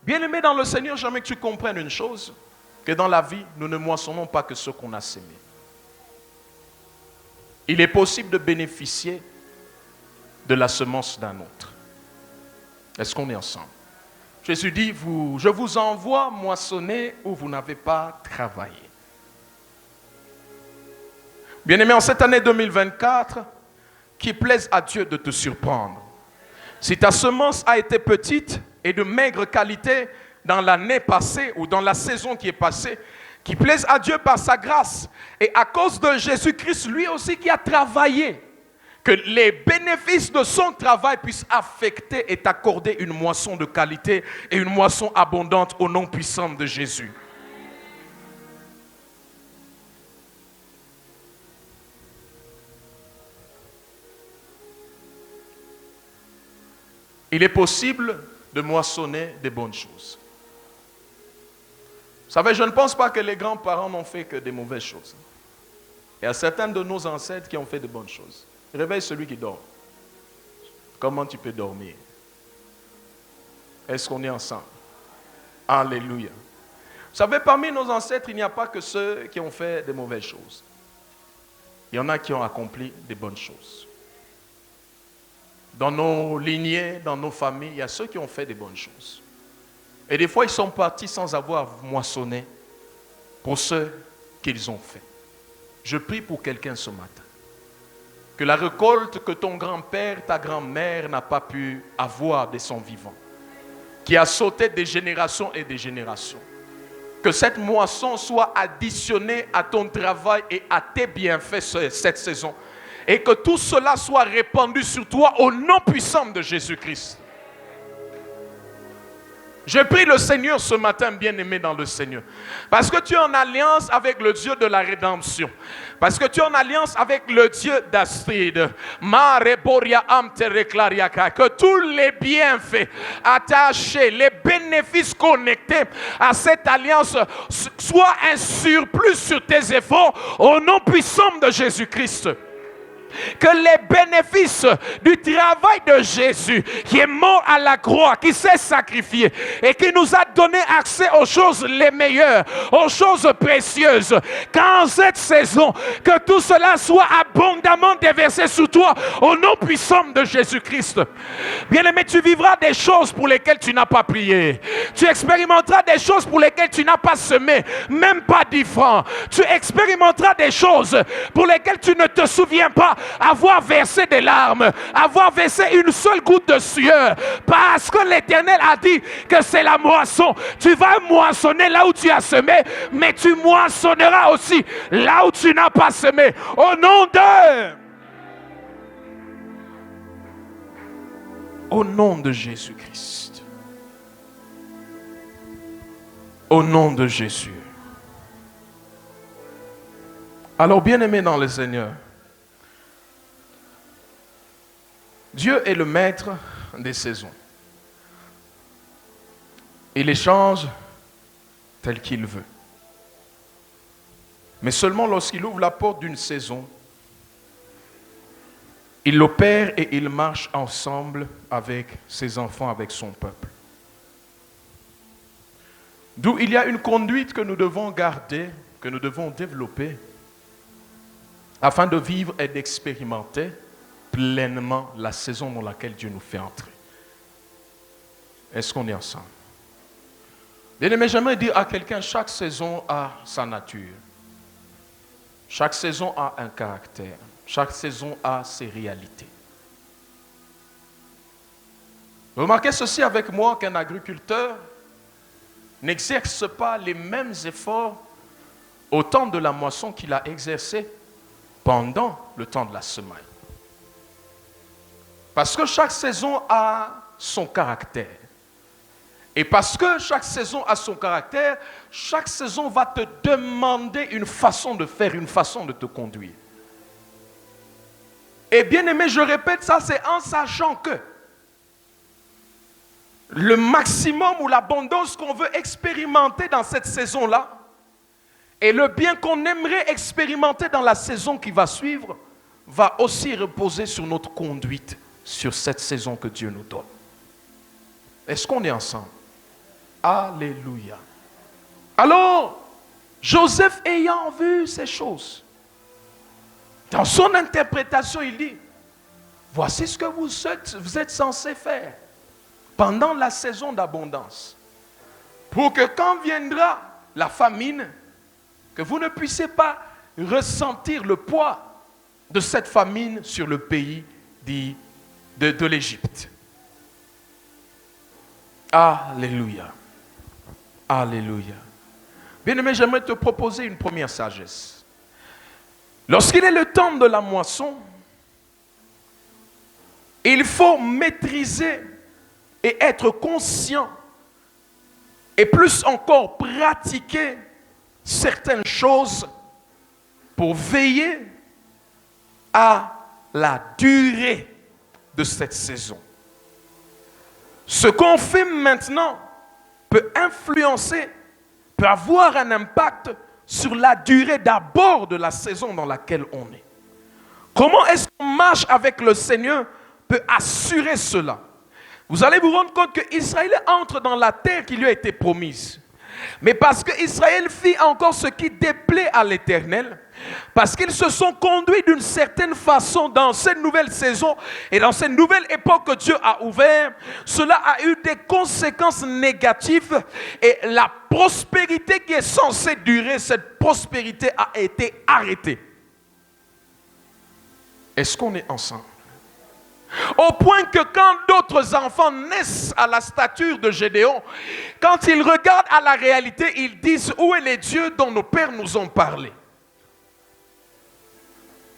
Bien-aimé dans le Seigneur, j'aimerais que tu comprennes une chose, que dans la vie, nous ne moissonnons pas que ce qu'on a semé. Il est possible de bénéficier de la semence d'un autre. Est-ce qu'on est ensemble? Jésus dit, je vous envoie moissonner où vous n'avez pas travaillé. Bien-aimé, en cette année 2024, qu'il plaise à Dieu de te surprendre. Si ta semence a été petite et de maigre qualité dans l'année passée ou dans la saison qui est passée, qu'il plaise à Dieu par sa grâce et à cause de Jésus-Christ, lui aussi qui a travaillé, que les bénéfices de son travail puissent affecter et t'accorder une moisson de qualité et une moisson abondante au nom puissant de Jésus. Il est possible de moissonner des bonnes choses. Vous savez, je ne pense pas que les grands-parents n'ont fait que des mauvaises choses. Il y a certains de nos ancêtres qui ont fait de bonnes choses. Réveille celui qui dort. Comment tu peux dormir? Est-ce qu'on est ensemble? Alléluia. Vous savez, parmi nos ancêtres, il n'y a pas que ceux qui ont fait de mauvaises choses. Il y en a qui ont accompli des bonnes choses. Dans nos lignées, dans nos familles, il y a ceux qui ont fait des bonnes choses. Et des fois, ils sont partis sans avoir moissonné pour ce qu'ils ont fait. Je prie pour quelqu'un ce matin. Que la récolte que ton grand-père, ta grand-mère n'a pas pu avoir de son vivant, qui a sauté des générations et des générations, que cette moisson soit additionnée à ton travail et à tes bienfaits cette saison. Et que tout cela soit répandu sur toi au nom puissant de Jésus-Christ. Je prie le Seigneur ce matin, bien-aimé dans le Seigneur. Parce que tu es en alliance avec le Dieu de la rédemption. Parce que tu es en alliance avec le Dieu d'Astrid. Que tous les bienfaits attachés, les bénéfices connectés à cette alliance soient un surplus sur tes efforts au nom puissant de Jésus-Christ. Que les bénéfices du travail de Jésus, qui est mort à la croix, qui s'est sacrifié et qui nous a donné accès aux choses les meilleures, aux choses précieuses, qu'en cette saison, que tout cela soit abondamment déversé sur toi au nom puissant de Jésus-Christ. Bien-aimé, tu vivras des choses pour lesquelles tu n'as pas prié. Tu expérimenteras des choses pour lesquelles tu n'as pas semé, même pas 10 francs. Tu expérimenteras des choses pour lesquelles tu ne te souviens pas avoir versé des larmes, avoir versé une seule goutte de sueur, parce que l'Éternel a dit que c'est la moisson. Tu vas moissonner là où tu as semé, mais tu moissonneras aussi là où tu n'as pas semé. Au nom de... Au nom de Jésus-Christ. Au nom de Jésus. Alors, bien-aimés dans le Seigneur, Dieu est le maître des saisons. Il les change tel qu'il veut. Mais seulement lorsqu'il ouvre la porte d'une saison, il l'opère et il marche ensemble avec ses enfants, avec son peuple. D'où il y a une conduite que nous devons garder, que nous devons développer, afin de vivre et d'expérimenter pleinement la saison dans laquelle Dieu nous fait entrer. Est-ce qu'on est ensemble? Bien-aimé, j'aimerais dire à quelqu'un, chaque saison a sa nature. Chaque saison a un caractère. Chaque saison a ses réalités. Remarquez ceci avec moi, qu'un agriculteur n'exerce pas les mêmes efforts au temps de la moisson qu'il a exercé pendant le temps de la semaille. Parce que chaque saison a son caractère. Et parce que chaque saison a son caractère, chaque saison va te demander une façon de faire, une façon de te conduire. Et bien aimé, je répète ça, c'est en sachant que le maximum ou l'abondance qu'on veut expérimenter dans cette saison-là, et le bien qu'on aimerait expérimenter dans la saison qui va suivre, va aussi reposer sur notre conduite, sur cette saison que Dieu nous donne. Est-ce qu'on est ensemble? Alléluia. Alors, Joseph ayant vu ces choses, dans son interprétation, il dit, voici ce que vous êtes censés faire pendant la saison d'abondance, pour que quand viendra la famine, que vous ne puissiez pas ressentir le poids de cette famine sur le pays de l'Égypte. Alléluia. Alléluia. Bien-aimé, j'aimerais te proposer une première sagesse. Lorsqu'il est le temps de la moisson, il faut maîtriser et être conscient et plus encore pratiquer certaines choses pour veiller à la durée de cette saison. Ce qu'on fait maintenant peut influencer, peut avoir un impact sur la durée d'abord de la saison dans laquelle on est. Comment est-ce qu'on marche avec le Seigneur peut assurer cela. Vous allez vous rendre compte qu'Israël entre dans la terre qui lui a été promise. Mais parce qu'Israël fit encore ce qui déplaît à l'Éternel, parce qu'ils se sont conduits d'une certaine façon dans cette nouvelle saison et dans cette nouvelle époque que Dieu a ouverte, cela a eu des conséquences négatives et la prospérité qui est censée durer, cette prospérité a été arrêtée. Est-ce qu'on est ensemble? Au point que quand d'autres enfants naissent à la stature de Gédéon, quand ils regardent à la réalité, ils disent « Où est les dieux dont nos pères nous ont parlé ?»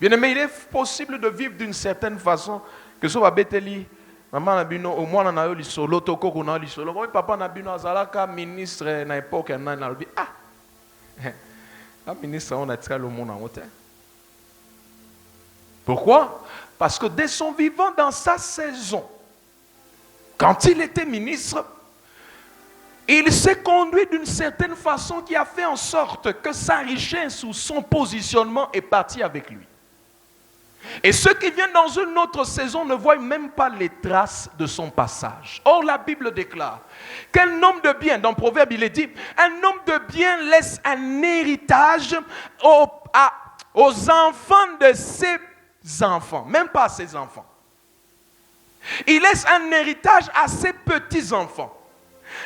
Bien-aimé, il est possible de vivre d'une certaine façon, que ce soit Betheli, maman Nabino, au moins on a eu l'isolo, toko qu'on a eu l'isolo, moi papa Nabino azalaka ministre na époque na nalbi la ministre on a tiré le monde en hauteur. Pourquoi? Parce que dès son vivant dans sa saison, quand il était ministre, il s'est conduit d'une certaine façon qui a fait en sorte que sa richesse ou son positionnement est parti avec lui. Et ceux qui viennent dans une autre saison ne voient même pas les traces de son passage. Or, la Bible déclare qu'un homme de bien, dans Proverbe, il est dit, un homme de bien laisse un héritage aux enfants de ses enfants, même pas à ses enfants. Il laisse un héritage à ses petits-enfants.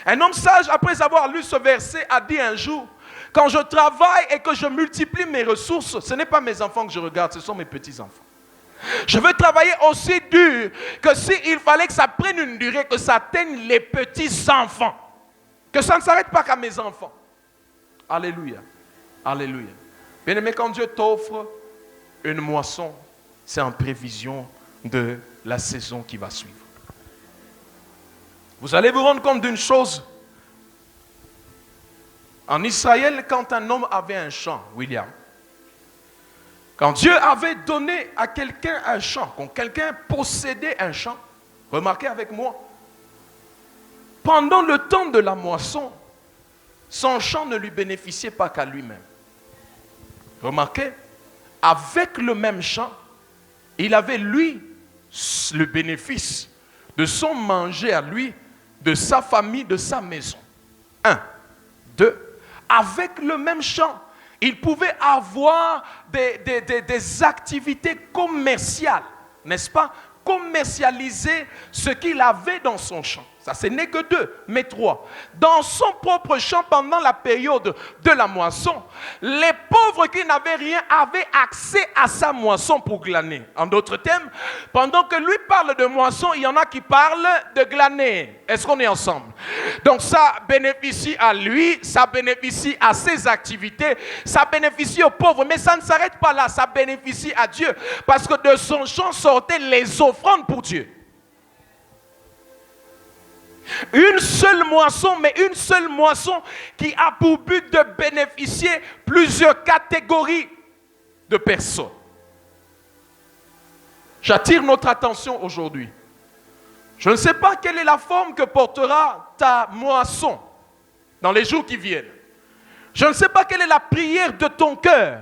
Un homme sage, après avoir lu ce verset, a dit un jour, quand je travaille et que je multiplie mes ressources, ce n'est pas mes enfants que je regarde, ce sont mes petits-enfants. Je veux travailler aussi dur que s'il fallait que ça prenne une durée, que ça atteigne les petits enfants. Que ça ne s'arrête pas qu'à mes enfants. Alléluia. Alléluia. Bien-aimé, quand Dieu t'offre une moisson, c'est en prévision de la saison qui va suivre. Vous allez vous rendre compte d'une chose. En Israël, quand un homme avait un champ, William, quand Dieu avait donné à quelqu'un un champ, quand quelqu'un possédait un champ, remarquez avec moi, pendant le temps de la moisson, son champ ne lui bénéficiait pas qu'à lui-même. Remarquez, avec le même champ, il avait lui le bénéfice de son manger à lui, de sa famille, de sa maison. 1. 2. Avec le même champ, il pouvait avoir des activités commerciales, n'est-ce pas? Commercialiser ce qu'il avait dans son champ. Ça, ce n'est que 2, mais 3. Dans son propre champ, pendant la période de la moisson, les pauvres qui n'avaient rien avaient accès à sa moisson pour glaner. En d'autres termes, pendant que lui parle de moisson, il y en a qui parlent de glaner. Est-ce qu'on est ensemble? Donc ça bénéficie à lui, ça bénéficie à ses activités, ça bénéficie aux pauvres, mais ça ne s'arrête pas là, ça bénéficie à Dieu, parce que de son champ sortaient les offrandes pour Dieu. Une seule moisson, mais une seule moisson qui a pour but de bénéficier plusieurs catégories de personnes. J'attire notre attention aujourd'hui. Je ne sais pas quelle est la forme que portera ta moisson dans les jours qui viennent. Je ne sais pas quelle est la prière de ton cœur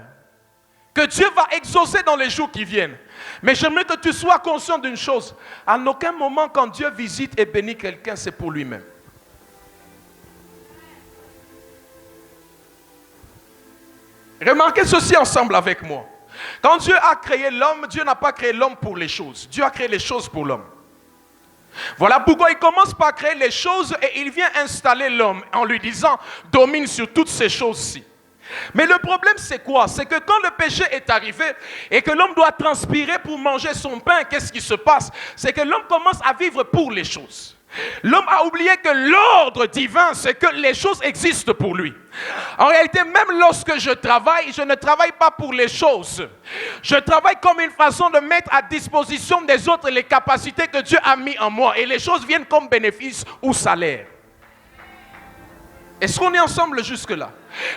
que Dieu va exaucer dans les jours qui viennent. Mais j'aimerais que tu sois conscient d'une chose. À aucun moment, quand Dieu visite et bénit quelqu'un, c'est pour lui-même. Remarquez ceci ensemble avec moi. Quand Dieu a créé l'homme, Dieu n'a pas créé l'homme pour les choses. Dieu a créé les choses pour l'homme. Voilà pourquoi il commence par créer les choses et il vient installer l'homme en lui disant « domine sur toutes ces choses-ci ». Mais le problème c'est quoi? C'est que quand le péché est arrivé et que l'homme doit transpirer pour manger son pain, qu'est-ce qui se passe? C'est que l'homme commence à vivre pour les choses. L'homme a oublié que l'ordre divin, c'est que les choses existent pour lui. En réalité, même lorsque je travaille, je ne travaille pas pour les choses. Je travaille comme une façon de mettre à disposition des autres les capacités que Dieu a mis en moi. Et les choses viennent comme bénéfice ou salaire. Est-ce qu'on est ensemble jusque-là?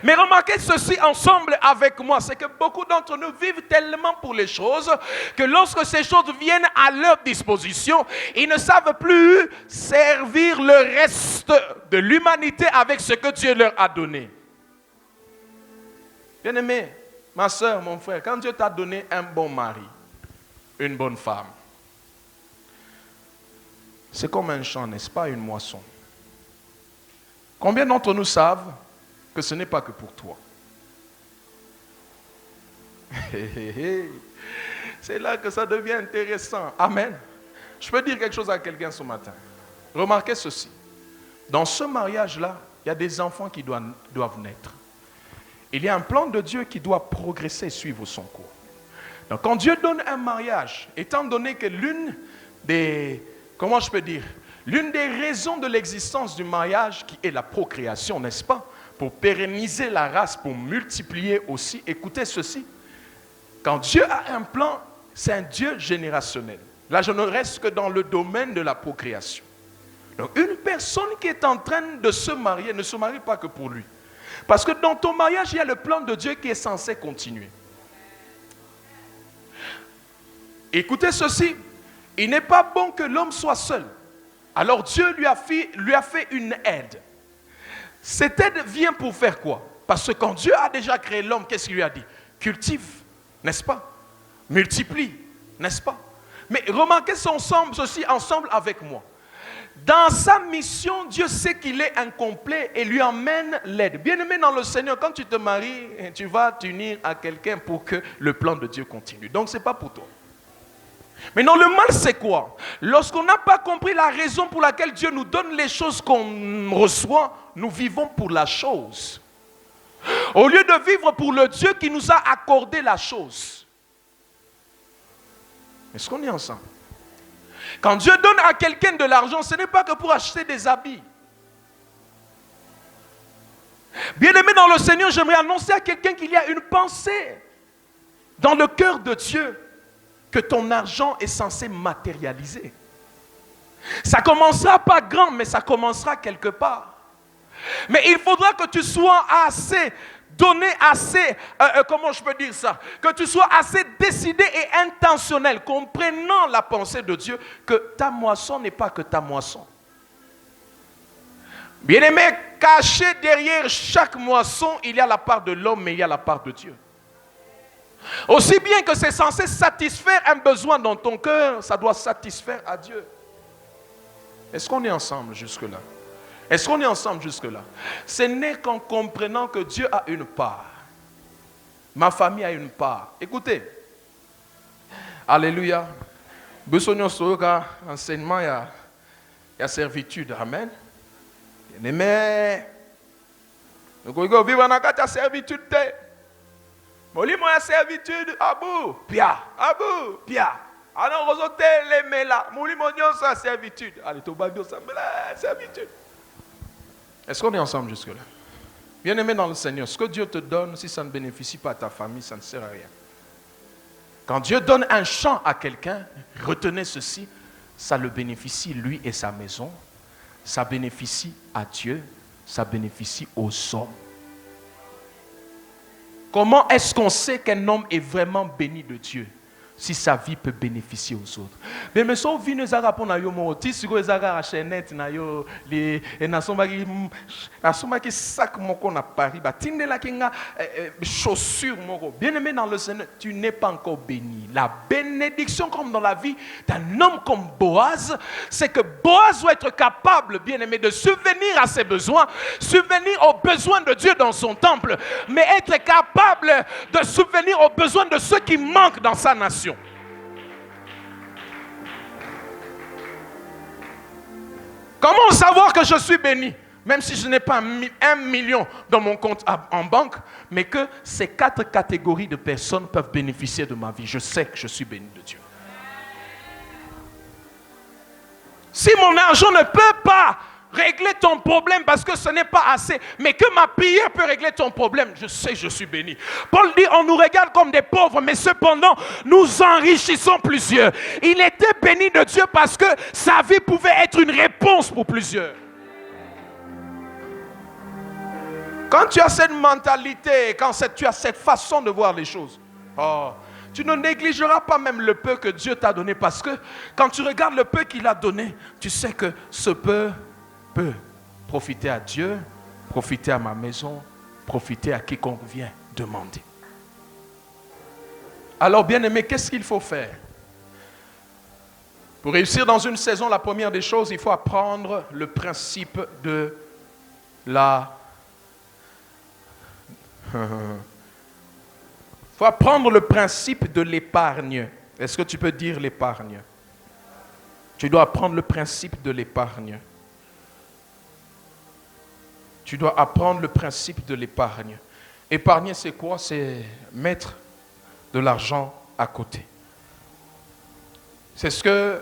Mais remarquez ceci ensemble avec moi, c'est que beaucoup d'entre nous vivent tellement pour les choses que lorsque ces choses viennent à leur disposition, ils ne savent plus servir le reste de l'humanité avec ce que Dieu leur a donné. Bien-aimé, ma soeur, mon frère, quand Dieu t'a donné un bon mari, une bonne femme, c'est comme un champ, n'est-ce pas, une moisson. Combien d'entre nous savent que ce n'est pas que pour toi? C'est là que ça devient intéressant. Amen. Je peux dire quelque chose à quelqu'un ce matin. Remarquez ceci. Dans ce mariage-là, il y a des enfants qui doivent naître. Il y a un plan de Dieu qui doit progresser et suivre son cours. Donc quand Dieu donne un mariage, étant donné que l'une des raisons de l'existence du mariage qui est la procréation, n'est-ce pas? Pour pérenniser la race, pour multiplier aussi. Écoutez ceci. Quand Dieu a un plan, c'est un Dieu générationnel. Là, je ne reste que dans le domaine de la procréation. Donc, une personne qui est en train de se marier ne se marie pas que pour lui. Parce que dans ton mariage, il y a le plan de Dieu qui est censé continuer. Écoutez ceci. Il n'est pas bon que l'homme soit seul. Alors Dieu lui a fait une aide. Cette aide vient pour faire quoi? Parce que quand Dieu a déjà créé l'homme, qu'est-ce qu'il lui a dit? Cultive, n'est-ce pas? Multiplie, n'est-ce pas? Mais remarquez ceci ensemble avec moi. Dans sa mission, Dieu sait qu'il est incomplet et lui emmène l'aide. Bien-aimé dans le Seigneur, quand tu te maries, tu vas t'unir à quelqu'un pour que le plan de Dieu continue. Donc ce n'est pas pour toi. Mais non, le mal c'est quoi? Lorsqu'on n'a pas compris la raison pour laquelle Dieu nous donne les choses qu'on reçoit, nous vivons pour la chose. Au lieu de vivre pour le Dieu qui nous a accordé la chose. Est-ce qu'on est ensemble? Quand Dieu donne à quelqu'un de l'argent, ce n'est pas que pour acheter des habits. Bien-aimé dans le Seigneur, j'aimerais annoncer à quelqu'un qu'il y a une pensée dans le cœur de Dieu que ton argent est censé matérialiser. Ça commencera pas grand, mais ça commencera quelque part. Mais il faudra que tu sois assez donné, assez, comment je peux dire ça? Que tu sois assez décidé et intentionnel, comprenant la pensée de Dieu, que ta moisson n'est pas que ta moisson. Bien-aimé, caché derrière chaque moisson, il y a la part de l'homme, mais il y a la part de Dieu. Aussi bien que c'est censé satisfaire un besoin dans ton cœur, ça doit satisfaire à Dieu. Est-ce qu'on est ensemble jusque-là? Est-ce qu'on est ensemble jusque-là? Ce n'est qu'en comprenant que Dieu a une part. Ma famille a une part. Écoutez. Alléluia. Besoin soka enseignement, il y a servitude. Amen. Mais nous pouvons vivre dans la servitude. Moli moi servitude abou pia abou pia. Alors vous autres les mela moli monyon sa servitude. Allez to babio ça servitude. Est-ce qu'on est ensemble jusque-là? Bien-aimé dans le Seigneur, ce que Dieu te donne, si ça ne bénéficie pas à ta famille, ça ne sert à rien. Quand Dieu donne un champ à quelqu'un, retenez ceci, ça le bénéficie lui et sa maison, ça bénéficie à Dieu, ça bénéficie aux hommes. Comment est-ce qu'on sait qu'un homme est vraiment béni de Dieu si sa vie peut bénéficier aux autres? Mais mais so vi nous ara pona yo moti siko ezaka chaînette na yo les nasomba ki sac moko na Paris ba tindela kinga chaussure moko. Bien-aimé dans le Seigneur, tu n'es pas encore béni. La bénédiction comme dans la vie d'un homme comme Boaz, c'est que Boaz doit être capable, bien-aimé, de subvenir à ses besoins, subvenir aux besoins de Dieu dans son temple, mais être capable de subvenir aux besoins de ceux qui manquent dans sa nation. Comment savoir que je suis béni? Même si je n'ai pas 1 million dans mon compte en banque, mais que ces 4 catégories de personnes peuvent bénéficier de ma vie. Je sais que je suis béni de Dieu. Si mon argent ne peut pas régler ton problème parce que ce n'est pas assez, mais que ma prière peut régler ton problème, je sais que je suis béni. Paul dit, on nous regarde comme des pauvres, mais cependant, nous enrichissons plusieurs. Il était béni de Dieu parce que sa vie pouvait être une réponse pour plusieurs. Quand tu as cette mentalité, quand tu as cette façon de voir les choses, tu ne négligeras pas même le peu que Dieu t'a donné, parce que quand tu regardes le peu qu'il a donné, tu sais que ce peu peut profiter à Dieu, profiter à ma maison, profiter à quiconque vient demander. Alors, bien-aimé, qu'est-ce qu'il faut faire? Pour réussir dans une saison, la première des choses, il faut apprendre le principe de la... Il faut apprendre le principe de l'épargne. Est-ce que tu peux dire l'épargne? Tu dois apprendre le principe de l'épargne. Tu dois apprendre le principe de l'épargne. Épargner, c'est quoi? C'est mettre de l'argent à côté. C'est ce que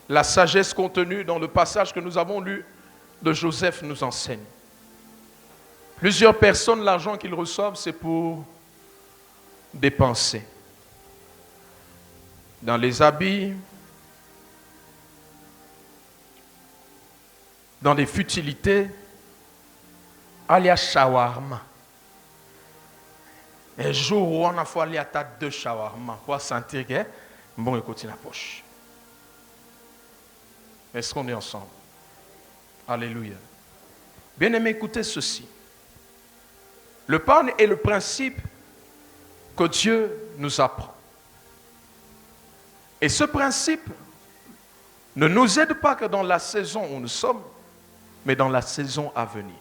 la sagesse contenue dans le passage que nous avons lu de Joseph nous enseigne. Plusieurs personnes, l'argent qu'ils reçoivent, c'est pour dépenser. Dans les habits, dans des futilités, aller à shawarma. Un jour où on a fait aller à ta 2 shawarma pour sentir que bon écoute la poche. Est-ce qu'on est ensemble? Alléluia. Bien-aimé, écoutez ceci. L'épargne est le principe que Dieu nous apprend. Et ce principe ne nous aide pas que dans la saison où nous sommes, mais dans la saison à venir.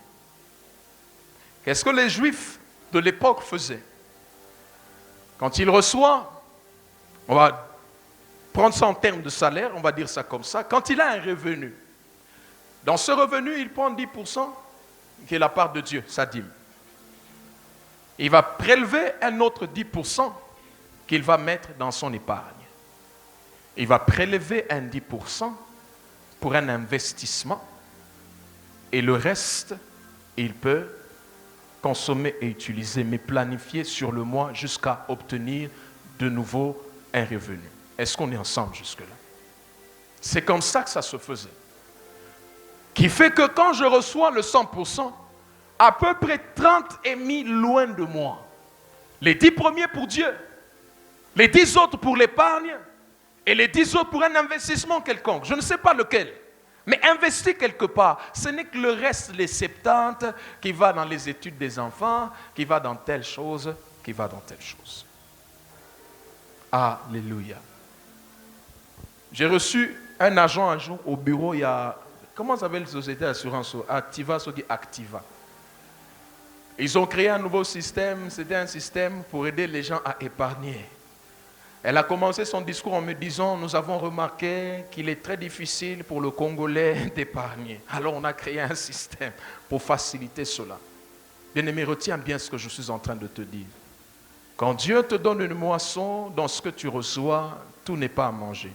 Qu'est-ce que les Juifs de l'époque faisaient? Quand ils reçoivent, on va prendre ça en termes de salaire, on va dire ça comme ça, quand il a un revenu, dans ce revenu, il prend 10% qui est la part de Dieu, sa dîme. Il va prélever un autre 10% qu'il va mettre dans son épargne. Il va prélever un 10% pour un investissement et le reste, il peut consommer et utiliser, mais planifier sur le mois jusqu'à obtenir de nouveau un revenu. Est-ce qu'on est ensemble jusque-là? C'est comme ça que ça se faisait. Qui fait que quand je reçois le 100%, à peu près 30 est mis loin de moi. Les 10 premiers pour Dieu, les 10 autres pour l'épargne et les 10 autres pour un investissement quelconque. Je ne sais pas lequel. Mais investir quelque part, ce n'est que le reste, les 70, qui va dans les études des enfants, qui va dans telle chose, qui va dans telle chose. Alléluia. J'ai reçu un agent un jour au bureau, il y a, comment s'appelle la société d'assurance? Activa, ce qui Activa. Ils ont créé un nouveau système, c'était un système pour aider les gens à épargner. Elle a commencé son discours en me disant, nous avons remarqué qu'il est très difficile pour le Congolais d'épargner. Alors on a créé un système pour faciliter cela. Bien-aimé, retiens bien ce que je suis en train de te dire. Quand Dieu te donne une moisson, dans ce que tu reçois, tout n'est pas à manger.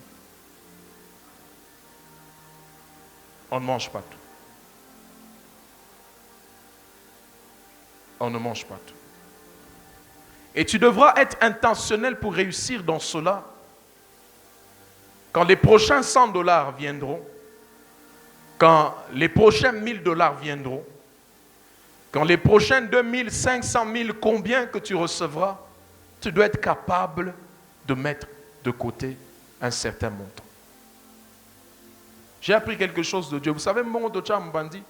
On ne mange pas tout. On ne mange pas tout. Et tu devras être intentionnel pour réussir dans cela. Quand les prochains $100 viendront, quand les prochains $1000 viendront, quand les prochains 2000, 500 000, combien que tu recevras, tu dois être capable de mettre de côté un certain montant. J'ai appris quelque chose de Dieu. Vous savez, mon Dieu m'a dit,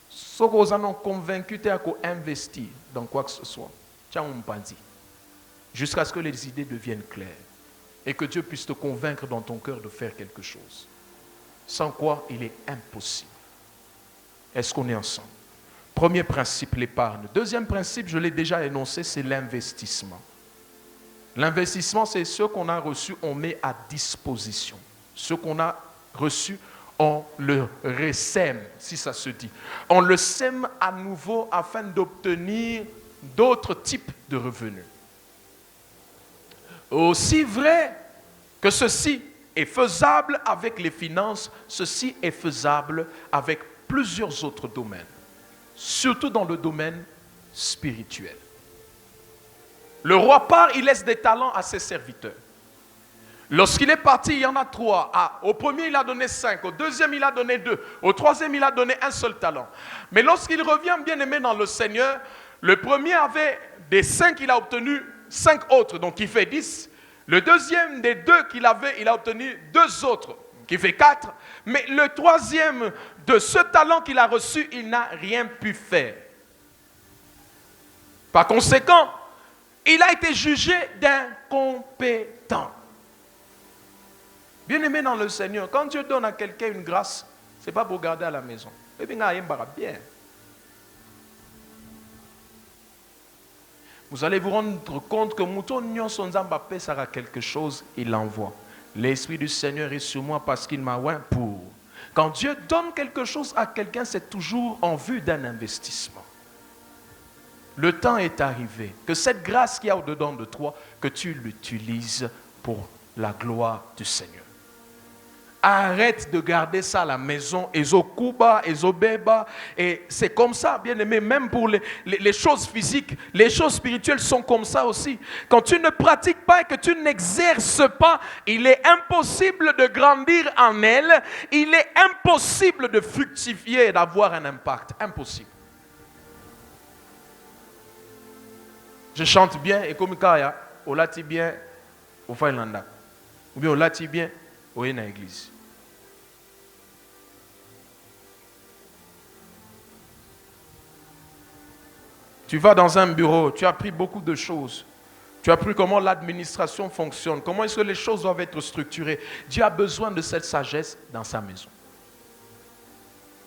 ceux qui ont convaincu d'investir dans quoi que ce soit, jusqu'à ce que les idées deviennent claires et que Dieu puisse te convaincre dans ton cœur de faire quelque chose. Sans quoi, il est impossible. Est-ce qu'on est ensemble? Premier principe, l'épargne. Deuxième principe, je l'ai déjà énoncé, c'est l'investissement. L'investissement, c'est ce qu'on a reçu, on met à disposition. Ce qu'on a reçu, on le ressème, si ça se dit. On le sème à nouveau afin d'obtenir d'autres types de revenus. Aussi vrai que ceci est faisable avec les finances, ceci est faisable avec plusieurs autres domaines, surtout dans le domaine spirituel. Le roi part, il laisse des talents à ses serviteurs. Lorsqu'il est parti, il y en a 3. Au premier, il a donné 5. Au deuxième, il a donné 2. Au troisième, il a donné un seul talent. Mais lorsqu'il revient bien aimé dans le Seigneur, le premier avait des 5, il a obtenu 5 autres, donc il fait 10. Le deuxième des 2 qu'il avait, il a obtenu 2 autres, qui fait 4. Mais le troisième de ce talent qu'il a reçu, il n'a rien pu faire. Par conséquent, il a été jugé d'incompétent. Bien aimé dans le Seigneur, quand Dieu donne à quelqu'un une grâce, ce n'est pas pour garder à la maison. Bien. Vous allez vous rendre compte que Mouton Nyon Sonzamba sera quelque chose, il l'envoie. L'Esprit du Seigneur est sur moi parce qu'il m'a oint pour. Quand Dieu donne quelque chose à quelqu'un, c'est toujours en vue d'un investissement. Le temps est arrivé que cette grâce qu'il y a au-dedans de toi, que tu l'utilises pour la gloire du Seigneur. Arrête de garder ça à la maison, Ezokuba, Ezobeba, et c'est comme ça, bien aimé, même pour les choses physiques, les choses spirituelles sont comme ça aussi. Quand tu ne pratiques pas et que tu n'exerces pas, il est impossible de grandir en elles, il est impossible de fructifier et d'avoir un impact, impossible. Je chante bien, et comme Kaya, on lati bien au Finlanda, ou bien on lati bien au église. Tu vas dans un bureau, tu as appris beaucoup de choses. Tu as appris comment l'administration fonctionne, comment est-ce que les choses doivent être structurées. Dieu a besoin de cette sagesse dans sa maison.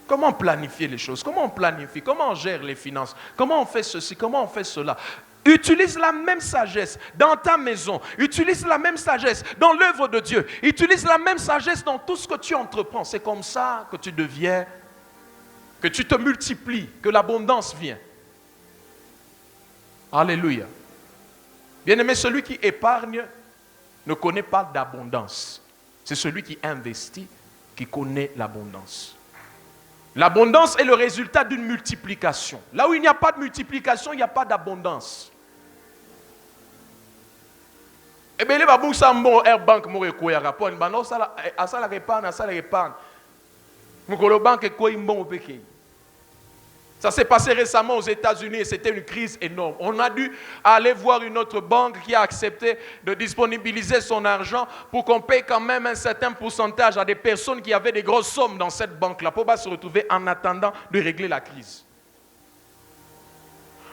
Comment planifier les choses? Comment on planifie? Comment on gère les finances? Comment on fait ceci? Comment on fait cela? Utilise la même sagesse dans ta maison. Utilise la même sagesse dans l'œuvre de Dieu. Utilise la même sagesse dans tout ce que tu entreprends. C'est comme ça que tu deviens, que tu te multiplies, que l'abondance vient. Alléluia. Bien-aimé, celui qui épargne ne connaît pas d'abondance. C'est celui qui investit, qui connaît l'abondance. L'abondance est le résultat d'une multiplication. Là où il n'y a pas de multiplication, il n'y a pas d'abondance. Eh bien, les babous sont Air Bank, moi, je rapport. Non, ça la répargne, ça la répargne. Mon banque est quoi, bon au Pékin. Ça s'est passé récemment aux États-Unis et c'était une crise énorme. On a dû aller voir une autre banque qui a accepté de disponibiliser son argent pour qu'on paye quand même un certain pourcentage à des personnes qui avaient des grosses sommes dans cette banque-là pour ne pas se retrouver en attendant de régler la crise.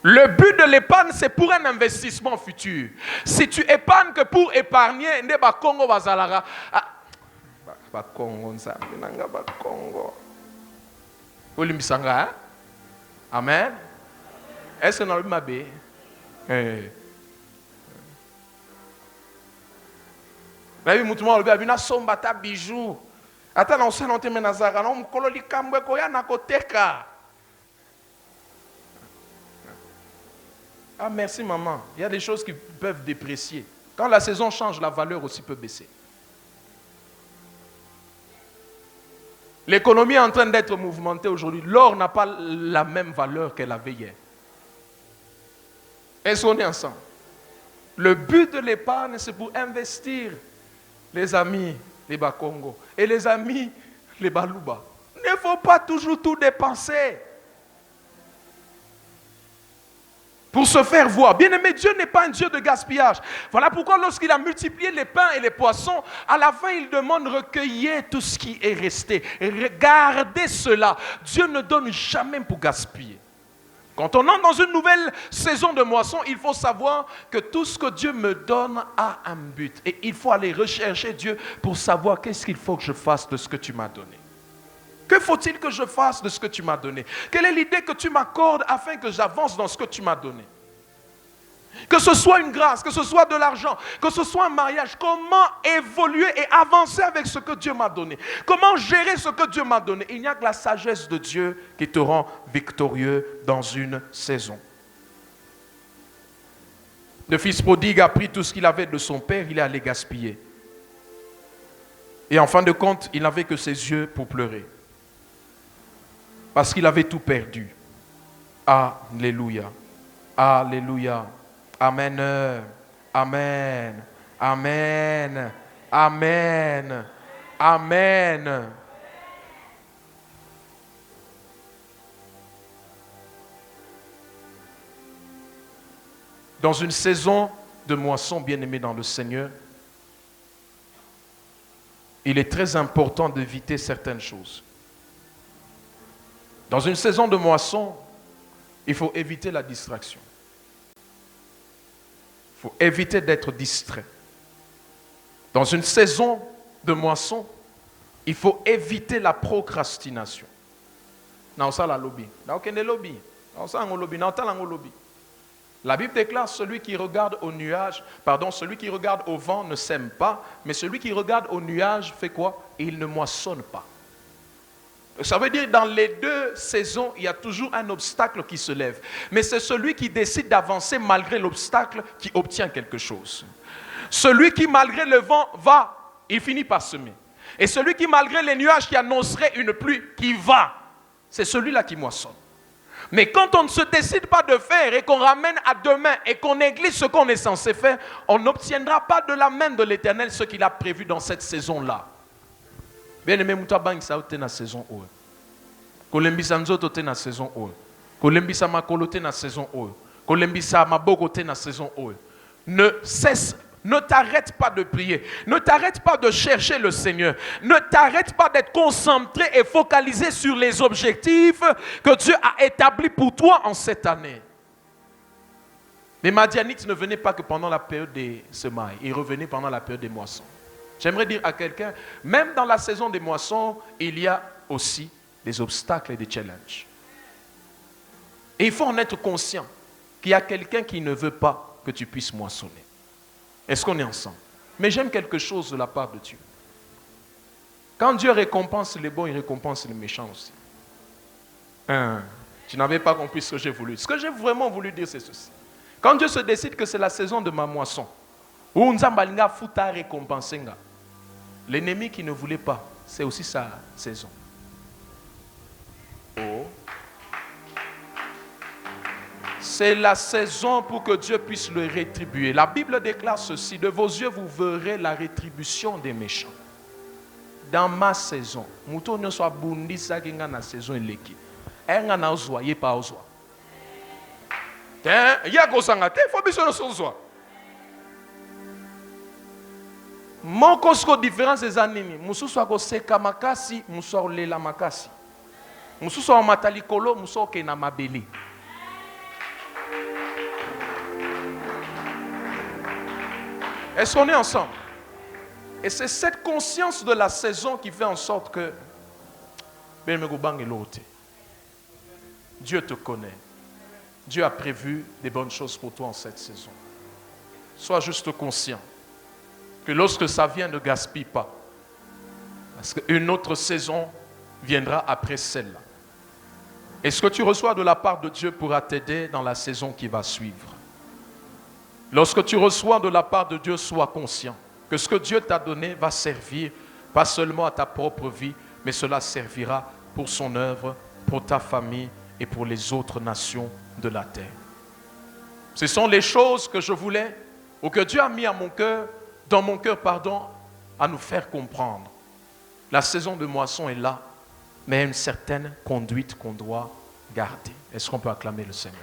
Le but de l'épargne, c'est pour un investissement futur. Si tu épargnes que pour épargner, ne ba Congo bazalara. Ba Congo nza, nanga ba Congo. Olimbisanga, hein? Amen. Est-ce que nous avons mabé? Là, nous avons vu sombata bijou. Attends, on s'est noté menazara. Non, kololi kambwe koya na koteka. Ah, merci maman. Il y a des choses qui peuvent déprécier. Quand la saison change, la valeur aussi peut baisser. L'économie est en train d'être mouvementée aujourd'hui. L'or n'a pas la même valeur qu'elle avait hier. Est-ce qu'on est ensemble? Le but de l'épargne, c'est pour investir. Les amis, les Bakongo. Et les amis, les Balouba. Il ne faut pas toujours tout dépenser. Pour se faire voir. Bien-aimé, Dieu n'est pas un Dieu de gaspillage. Voilà pourquoi lorsqu'il a multiplié les pains et les poissons, à la fin, il demande recueillez tout ce qui est resté. Regardez cela. Dieu ne donne jamais pour gaspiller. Quand on entre dans une nouvelle saison de moisson, il faut savoir que tout ce que Dieu me donne a un but. Et il faut aller rechercher Dieu pour savoir qu'est-ce qu'il faut que je fasse de ce que tu m'as donné. Que faut-il que je fasse de ce que tu m'as donné? Quelle est l'idée que tu m'accordes afin que j'avance dans ce que tu m'as donné? Que ce soit une grâce, que ce soit de l'argent, que ce soit un mariage, comment évoluer et avancer avec ce que Dieu m'a donné? Comment gérer ce que Dieu m'a donné? Il n'y a que la sagesse de Dieu qui te rend victorieux dans une saison. Le fils prodigue a pris tout ce qu'il avait de son père, il est allé gaspiller. Et en fin de compte, il n'avait que ses yeux pour pleurer. Parce qu'il avait tout perdu. Alléluia. Alléluia. Amen. Amen. Amen. Amen. Amen. Dans une saison de moisson, bien-aimé dans le Seigneur, il est très important d'éviter certaines choses. Dans une saison de moisson, il faut éviter la distraction. Il faut éviter d'être distrait. Dans une saison de moisson, il faut éviter la procrastination. La Bible déclare celui qui regarde au nuage, celui qui regarde au vent ne sème pas, mais celui qui regarde au nuage fait quoi? Il ne moissonne pas. Ça veut dire que dans les deux saisons, il y a toujours un obstacle qui se lève. Mais c'est celui qui décide d'avancer malgré l'obstacle qui obtient quelque chose. Celui qui malgré le vent va, il finit par semer. Et celui qui malgré les nuages qui annonceraient une pluie, qui va, c'est celui-là qui moissonne. Mais quand on ne se décide pas de faire et qu'on ramène à demain et qu'on néglige ce qu'on est censé faire, on n'obtiendra pas de la main de l'Éternel ce qu'il a prévu dans cette saison-là. Bien-aimé, mutabang sa ote na saison oe. Kolembisa nzoto te na saison oe. Kolembisa makolo te na saison oe. Kolembisa maboko te na saison oe. Ne t'arrête pas de prier. Ne t'arrête pas de chercher le Seigneur. Ne t'arrête pas d'être concentré et focalisé sur les objectifs que Dieu a établis pour toi en cette année. Les Madianites ne venaient pas que pendant la période des semailles. Ils revenaient pendant la période des moissons. J'aimerais dire à quelqu'un, même dans la saison des moissons, il y a aussi des obstacles et des challenges. Et il faut en être conscient qu'il y a quelqu'un qui ne veut pas que tu puisses moissonner. Est-ce qu'on est ensemble? Mais j'aime quelque chose de la part de Dieu. Quand Dieu récompense les bons, il récompense les méchants aussi. Tu n'avais pas compris ce que j'ai voulu. Ce que j'ai vraiment voulu dire, c'est ceci. Quand Dieu se décide que c'est la saison de ma moisson, où Nzambalinga futa récompenser nga. L'ennemi qui ne voulait pas, c'est aussi sa saison. Oh. C'est la saison pour que Dieu puisse le rétribuer. La Bible déclare ceci: de vos yeux vous verrez la rétribution des méchants. Dans ma saison, mouton ne soit bundi ça qui na saison eleki. Enga na ozwa ye pa ozwa. Ya ko sangate faut biso no sozwa. Mon kosko différence des années, mususu ako seka makasi, mususu olela makasi. Mususu o matalikolo, mususu o kena mabeli. Est-ce qu'on est ensemble? Et c'est cette conscience de la saison qui fait en sorte que Dieu te connaît. Dieu a prévu des bonnes choses pour toi en cette saison. Sois juste conscient que lorsque ça vient, ne gaspille pas. Parce qu'une autre saison viendra après celle-là. Et ce que tu reçois de la part de Dieu pourra t'aider dans la saison qui va suivre. Lorsque tu reçois de la part de Dieu, sois conscient que ce que Dieu t'a donné va servir pas seulement à ta propre vie, mais cela servira pour son œuvre, pour ta famille et pour les autres nations de la terre. Ce sont les choses que je voulais, ou que Dieu a mis à mon cœur, dans mon cœur, à nous faire comprendre. La saison de moisson est là, mais il y a une certaine conduite qu'on doit garder. Est-ce qu'on peut acclamer le Seigneur?